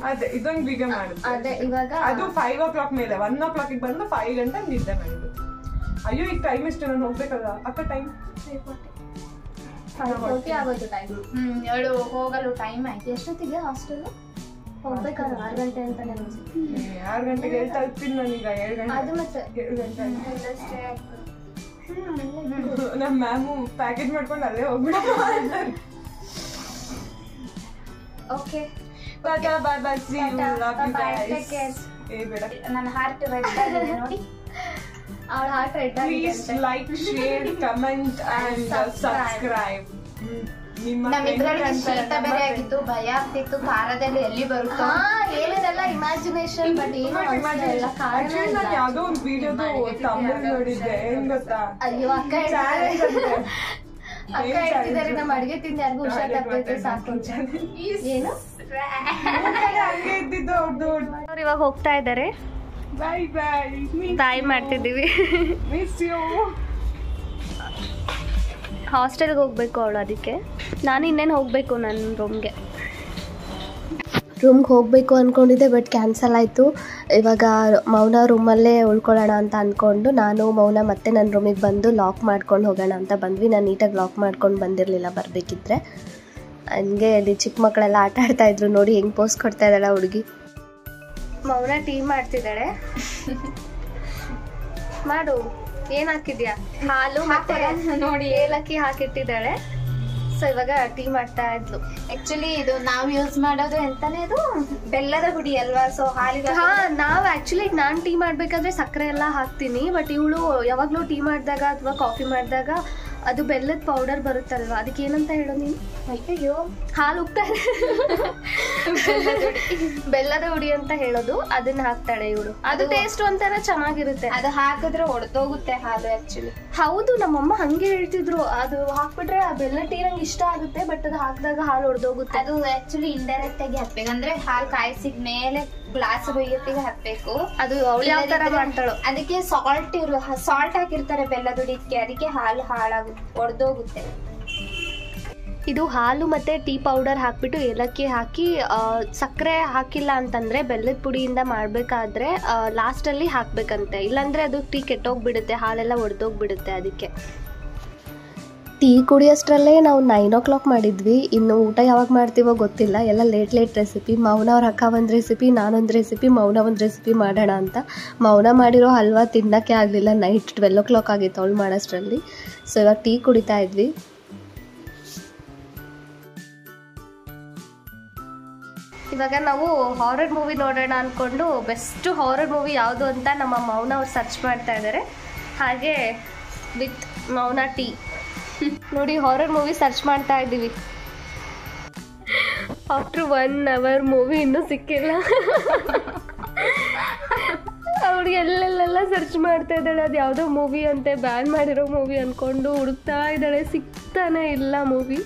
ಅದೇ ಇದೊಂದು ವಿಡಿಯೋ ಮಾಡುದು. ಅದೇ ಇವಾಗ ಅದು 5 o'clock ಮೇಲೆ 1 o'clock ಬಂದು 5 ಗಂಟೆ ನಿದ್ದೆ ಮಾಡಿದ್ದು. ಅಯ್ಯೋ ಈಗ ಟೈಮ್ ಎಷ್ಟು? ನಾನು ಹೋಗ್ಬೇಕಲ್ಲ ಅಕ್ಕ. ಟೈಮ್ 5:40 ಆಗೋಯ್ತು ಟೈಮ್. ಹೇಳು ಹೋಗಲು ಟೈಮ್ ಆಯ್ತು. ಎಷ್ಟೊತ್ತಿಗೆ ಹಾಸ್ಟೆಲ್ ಹೋಗ್ಬೇಕಾದ್ರೆ 6 ಗಂಟೆ ಅಂತಾನೆ ಅನ್ಸುತ್ತೆ. 6 ಗಂಟೆಗೆ ತಲುಪ್ತೀನಿ ನಾನೀಗ. 7 ಗಂಟೆ. ಅದು ಮತ್ತೆ 7 ಗಂಟೆ ನಮ್ಮ ಮ್ಯಾಮು ಪ್ಯಾಕೇಜ್ ಮಾಡ್ಕೊಂಡು ಅಲ್ಲೇ ಹೋಗ್ಬಿಟ್ಟು. Okay tata bye bye, see you, love you take care. Guys. ಬೇಡ, ನನ್ನ ಹಾರ್ಟ್ ರೆಡ್ ಆಗಿದೆ ನೋಡಿ. ಅವಳ ಹಾರ್ಟ್ ರೆಡ್ ಆಗಿದೆ. Please like, share, comment and subscribe. ನಮ್ಮಿಬ್ಬರಿಗೆ ಶೀತ ಬೇರೆ ಆಗಿತ್ತು, ಭಯ ಆಗ್ತಿತ್ತು ಖಾರದಲ್ಲಿ ಎಲ್ಲಿ ಬರುತ್ತೋ. ಏನೇನೆಲ್ಲ ಇಮ್ಯಾಜಿನೇಷನ್, ಬಟ್ ಏನು ಇಲ್ಲ. ನಾನು ಯಾವ್ದೋ ಒಂದು ವಿಡಿಯೋದು ತಮಿಳ್ ನೋಡಿದ್ದೆ. ಏನ್ ಗೊತ್ತಾ? ಅಯ್ಯೋ ಅಕ್ಕ ಹೇಳ್ತಿದ್ದಾರೆ, ನಮ್ಮ ಅಡ್ಗೆ ತಿಂದು ಯಾರಿಗೂ ಹುಷಾರ್ ತಪ್ಪೈತೆ ಸಾಕು. ಏನು ಹಂಗೆ ಇದ್ದಿದ್ದು ಅವ್ರದ್ದು. ಅವ್ರು ಇವಾಗ ಹೋಗ್ತಾ ಇದ್ದಾರೆ. Bye bye. ಬಾಯ್ ಮಾಡ್ತಿದ್ದೀವಿ. Miss you. ಹಾಸ್ಟೆಲ್ಗೆ ಹೋಗ್ಬೇಕು ಅವಳು, ಅದಕ್ಕೆ ನಾನು ಇನ್ನೇನು ಹೋಗಬೇಕು ನನ್ನ ರೂಮ್ಗೆ ಹೋಗಬೇಕು ಅಂದ್ಕೊಂಡಿದ್ದೆ, ಬಟ್ ಕ್ಯಾನ್ಸಲ್ ಆಯಿತು. ಇವಾಗ ಮೌನ ರೂಮಲ್ಲೇ ಉಳ್ಕೊಳ್ಳೋಣ ಅಂತ ಅಂದ್ಕೊಂಡು ನಾನು ಮೌನ ಮತ್ತೆ ನನ್ನ ರೂಮಿಗೆ ಬಂದು ಲಾಕ್ ಮಾಡ್ಕೊಂಡು ಹೋಗೋಣ ಅಂತ ಬಂದ್ವಿ. ನಾನು ನೀಟಾಗಿ ಲಾಕ್ ಮಾಡ್ಕೊಂಡು ಬಂದಿರಲಿಲ್ಲ ಬರಬೇಕಿದ್ರೆ. ಹಂಗೆ ಅಲ್ಲಿ ಚಿಕ್ಕ ಮಕ್ಕಳೆಲ್ಲ ಆಟ ಆಡ್ತಾಯಿದ್ರು. ನೋಡಿ ಹೆಂಗೆ ಪೋಸ್ ಕೊಡ್ತಾ ಇದ್ದಾಳೆ ಹುಡುಗಿ. ಮೌನ ಟೀ ಮಾಡ್ತಿದ್ದಾಳೆ. ಮಾಡು. ಏನ್ ಹಾಕಿದ್ಯಾ? ಹಾಲು ಮತ್ತೆ ನೋಡಿ ಏಲಕ್ಕಿ ಹಾಕಿಟ್ಟಿದ್ದಾಳೆ. ಸೊ ಇವಾಗ ಟೀ ಮಾಡ್ತಾ ಇದ್ಲು. ಆಕ್ಚುಲಿ ಇದು ನಾವು ಯೂಸ್ ಮಾಡೋದು ಎಂತಾನೆ, ಇದು ಬೆಲ್ಲದ ಹುಡಿ ಅಲ್ವಾ? ಸೊ ಹಾಲಿಗೆ ನಾವು ಆಕ್ಚುಲಿ ನಾನು ಟೀ ಮಾಡ್ಬೇಕಾದ್ರೆ ಸಕ್ಕರೆ ಎಲ್ಲ ಹಾಕ್ತೀನಿ, ಬಟ್ ಇವಳು ಯಾವಾಗ್ಲೂ ಟೀ ಮಾಡಿದಾಗ ಅಥವಾ ಕಾಫಿ ಮಾಡಿದಾಗ ಅದು ಬೆಲ್ಲದ ಪೌಡರ್ ಬರುತ್ತಲ್ವಾ, ಅದಕ್ಕೆ ಏನಂತ ಹೇಳೋ ನೀನು? ಅಯ್ಯೋ ಹಾಲು ಉಗ್ತಾ ಬೆಲ್ಲದ ಹುಡಿ ಅಂತ ಹೇಳೋದು. ಅದನ್ನ ಹಾಕ್ತಾಳೆ ಇವಳು. ಅದು ಟೇಸ್ಟ್ ಒಂಥರ ಚೆನ್ನಾಗಿರುತ್ತೆ. ಅದು ಹಾಕಿದ್ರೆ ಒಡೆದೋಗುತ್ತೆ ಹಾಲು. ಆಕ್ಚುಲಿ ಹೌದು, ನಮ್ಮಮ್ಮ ಹಂಗೆ ಹೇಳ್ತಿದ್ರು. ಅದು ಹಾಕ್ಬಿಟ್ರೆ ಆ ಬೆಲ್ಲ ಟೀ ನಂಗೆ ಇಷ್ಟ ಆಗುತ್ತೆ, ಬಟ್ ಅದು ಹಾಕಿದಾಗ ಹಾಲು ಒಡೆದೋಗುತ್ತೆ. ಅದು ಆಕ್ಚುಲಿ ಇಂಡೈರೆಕ್ಟ್ ಆಗಿ ಹಾಕ್ಬೇಕು. ಅಂದ್ರೆ ಹಾಲು ಕಾಯಿಸಿದ ಮೇಲೆ ಗ್ಲಾಸ್ ಹೊಯ್ಯತ್ತಿಗೆ ಹಾಕ್ಬೇಕು. ಅದು ಅವಳು ಯಾವ ತರ ಮಾಡ್ತಾಳೋ. ಅದಕ್ಕೆ ಸಾಲ್ಟ್ ಹಾಕಿರ್ತಾರೆ ಬೆಲ್ಲದುಡಿಕ್ಕೆ, ಅದಕ್ಕೆ ಹಾಲು ಹಾಳಾಗುತ್ತೆ, ಒಡೆದೋಗುತ್ತೆ. ಇದು ಹಾಲು ಮತ್ತು ಟೀ ಪೌಡರ್ ಹಾಕಿಬಿಟ್ಟು ಏಲಕ್ಕಿ ಹಾಕಿ ಸಕ್ಕರೆ ಹಾಕಿಲ್ಲ ಅಂತಂದರೆ ಬೆಲ್ಲದ ಪುಡಿಯಿಂದ ಮಾಡಬೇಕಾದ್ರೆ ಲಾಸ್ಟಲ್ಲಿ ಹಾಕಬೇಕಂತೆ, ಇಲ್ಲಾಂದರೆ ಅದು ಟೀ ಕೆಟ್ಟೋಗ್ಬಿಡುತ್ತೆ, ಹಾಲೆಲ್ಲ ಒಡೆದೋಗ್ಬಿಡುತ್ತೆ. ಅದಕ್ಕೆ ಟೀ ಕುಡಿಯೋಷ್ಟರಲ್ಲೇ ನಾವು 9 o'clock ಮಾಡಿದ್ವಿ. ಇನ್ನು ಊಟ ಯಾವಾಗ ಮಾಡ್ತೀವೋ ಗೊತ್ತಿಲ್ಲ, ಎಲ್ಲ ಲೇಟ್ ರೆಸಿಪಿ. ಮೌನ ಅವ್ರ ಅಕ್ಕ ಒಂದು ರೆಸಿಪಿ, ನಾನೊಂದು ರೆಸಿಪಿ, ಮೌನ ಒಂದು ರೆಸಿಪಿ ಮಾಡೋಣ ಅಂತ. ಮೌನ ಮಾಡಿರೋ ಹಲ್ವಾ ತಿನ್ನೋಕ್ಕೆ ಆಗಲಿಲ್ಲ, ನೈಟ್ 12 o'clock ಆಗಿತ್ತು ಅವಳು ಮಾಡೋಷ್ಟರಲ್ಲಿ. ಸೊ ಇವಾಗ ಟೀ ಕುಡಿತಾ ಇದ್ವಿ. ಇವಾಗ ನಾವು ಹಾರರ್ ಮೂವಿ ನೋಡೋಣ ಅಂದ್ಕೊಂಡು ಬೆಸ್ಟ್ ಹಾರರ್ ಮೂವಿ ಯಾವುದು ಅಂತ ನಮ್ಮ ಮೌನ ಅವ್ರು ಸರ್ಚ್ ಮಾಡ್ತಾ ಇದ್ದಾರೆ. ಹಾಗೆ ವಿತ್ ಮೌನ ಟೀ ನೋಡಿ ಹಾರರ್ ಮೂವಿ ಸರ್ಚ್ ಮಾಡ್ತಾ ಇದ್ದೀವಿ. ಆಫ್ಟರ್ 1 hour ಮೂವಿ ಇನ್ನೂ ಸಿಕ್ಕಿಲ್ಲ. ಅವ್ರಿಗೆ ಎಲ್ಲೆಲ್ಲೆಲ್ಲ ಸರ್ಚ್ ಮಾಡ್ತಾ ಇದ್ದಾಳೆ, ಅದು ಯಾವುದೋ ಮೂವಿ ಅಂತೆ, ಬ್ಯಾನ್ ಮಾಡಿರೋ ಮೂವಿ ಅಂದ್ಕೊಂಡು ಹುಡುಕ್ತಾ ಇದ್ದಾಳೆ, ಸಿಗ್ತಾನೆ ಇಲ್ಲ ಮೂವಿ.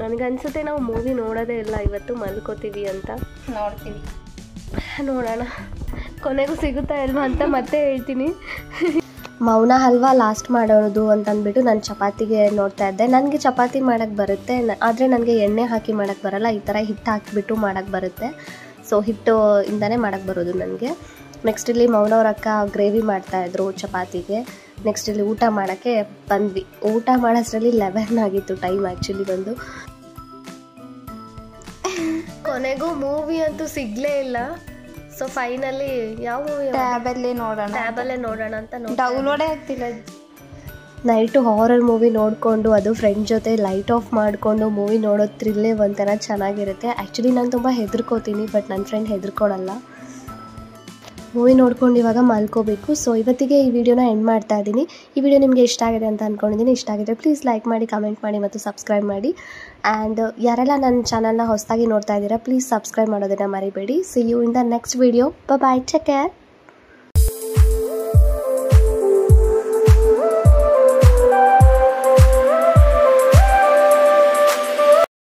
ನನಗನ್ಸುತ್ತೆ ನಾವು ಮೂವಿ ನೋಡೋದೇ ಇಲ್ಲ ಇವತ್ತು, ಮಲ್ಕೋತೀವಿ ಅಂತ. ನೋಡ್ತೀವಿ, ನೋಡೋಣ ಕೊನೆಗೂ ಸಿಗುತ್ತಾ ಇಲ್ವಾ ಅಂತ ಮತ್ತೆ ಹೇಳ್ತೀನಿ. ಮೌನ ಹಲ್ವಾ ಲಾಸ್ಟ್ ಮಾಡೋದು ಅಂತಂದ್ಬಿಟ್ಟು ನಾನು ಚಪಾತಿಗೆ ನೋಡ್ತಾ ಇದ್ದೆ. ನನಗೆ ಚಪಾತಿ ಮಾಡೋಕ್ಕೆ ಬರುತ್ತೆ, ಆದರೆ ನನಗೆ ಎಣ್ಣೆ ಹಾಕಿ ಮಾಡೋಕ್ಕೆ ಬರಲ್ಲ. ಈ ಥರ ಹಿಟ್ಟು ಹಾಕಿಬಿಟ್ಟು ಮಾಡೋಕ್ಕೆ ಬರುತ್ತೆ. ಸೊ ಹಿಟ್ಟು ಇಂದನೇ ಮಾಡೋಕ್ಕೆ ಬರೋದು ನನಗೆ. ನೆಕ್ಸ್ಟ್ ಇಲ್ಲಿ ಮೌನವ್ರ ಅಕ್ಕ ಗ್ರೇವಿ ಮಾಡ್ತಾಯಿದ್ರು ಚಪಾತಿಗೆ. ನೆಕ್ಸ್ಟ್ ಇಲ್ಲಿ ಊಟ ಮಾಡೋಕ್ಕೆ ಬಂದ್ವಿ. ಊಟ ಮಾಡೋಷ್ಟರಲ್ಲಿ 11 ಆಗಿತ್ತು ಟೈಮ್ ಆ್ಯಕ್ಚುಲಿ ಬಂದು. ಕೊನೆಗೂ ಮೂವಿ ಅಂತೂ ಸಿಗಲೇ ಇಲ್ಲ. ಸೊ ಫೈನಲಿ ಯಾವ ಮೂವಿ ಟ್ಯಾಬಲ್ಲೇ ನೋಡೋಣ ಅಂತ ಡೌನ್ಲೋಡೇ ಆಗ್ತಿಲ್ಲ. ನೈಟು ಹಾರರ್ ಮೂವಿ ನೋಡಿಕೊಂಡು ಅದು ಫ್ರೆಂಡ್ ಜೊತೆ ಲೈಟ್ ಆಫ್ ಮಾಡಿಕೊಂಡು ಮೂವಿ ನೋಡೋದು ಥ್ರಿಲ್ಲೇ ಒಂಥರ ಚೆನ್ನಾಗಿರುತ್ತೆ. ಆ್ಯಕ್ಚುಲಿ ನಾನು ತುಂಬ ಹೆದರ್ಕೋತೀನಿ, ಬಟ್ ನನ್ನ ಫ್ರೆಂಡ್ ಹೆದರ್ಕೊಳ್ಳಲ್ಲ. ಮೂವಿ ನೋಡ್ಕೊಂಡು ಇವಾಗ ಮಲ್ಕೋಬೇಕು. ಸೊ ಇವತ್ತಿಗೆ ಈ ವಿಡಿಯೋನ ಎಂಡ್ ಮಾಡ್ತಾ ಇದ್ದೀನಿ. ಈ ವಿಡಿಯೋ ನಿಮಗೆ ಇಷ್ಟ ಆಗಿದೆ ಅಂತ ಅಂದ್ಕೊಂಡಿದ್ದೀನಿ. ಇಷ್ಟ ಆಗಿದ್ರೆ ಪ್ಲೀಸ್ ಲೈಕ್ ಮಾಡಿ, ಕಮೆಂಟ್ ಮಾಡಿ ಮತ್ತು ಸಬ್ಸ್ಕ್ರೈಬ್ ಮಾಡಿ. ಆ್ಯಂಡ್ ಯಾರೆಲ್ಲ ನನ್ನ ಚಾನಲ್ನ ಹೊಸದಾಗಿ ನೋಡ್ತಾ ಇದ್ದೀರಾ ಪ್ಲೀಸ್ ಸಬ್ಸ್ಕ್ರೈಬ್ ಮಾಡೋದನ್ನು ಮರಿಬೇಡಿ. See you in the next video. Bye, take care.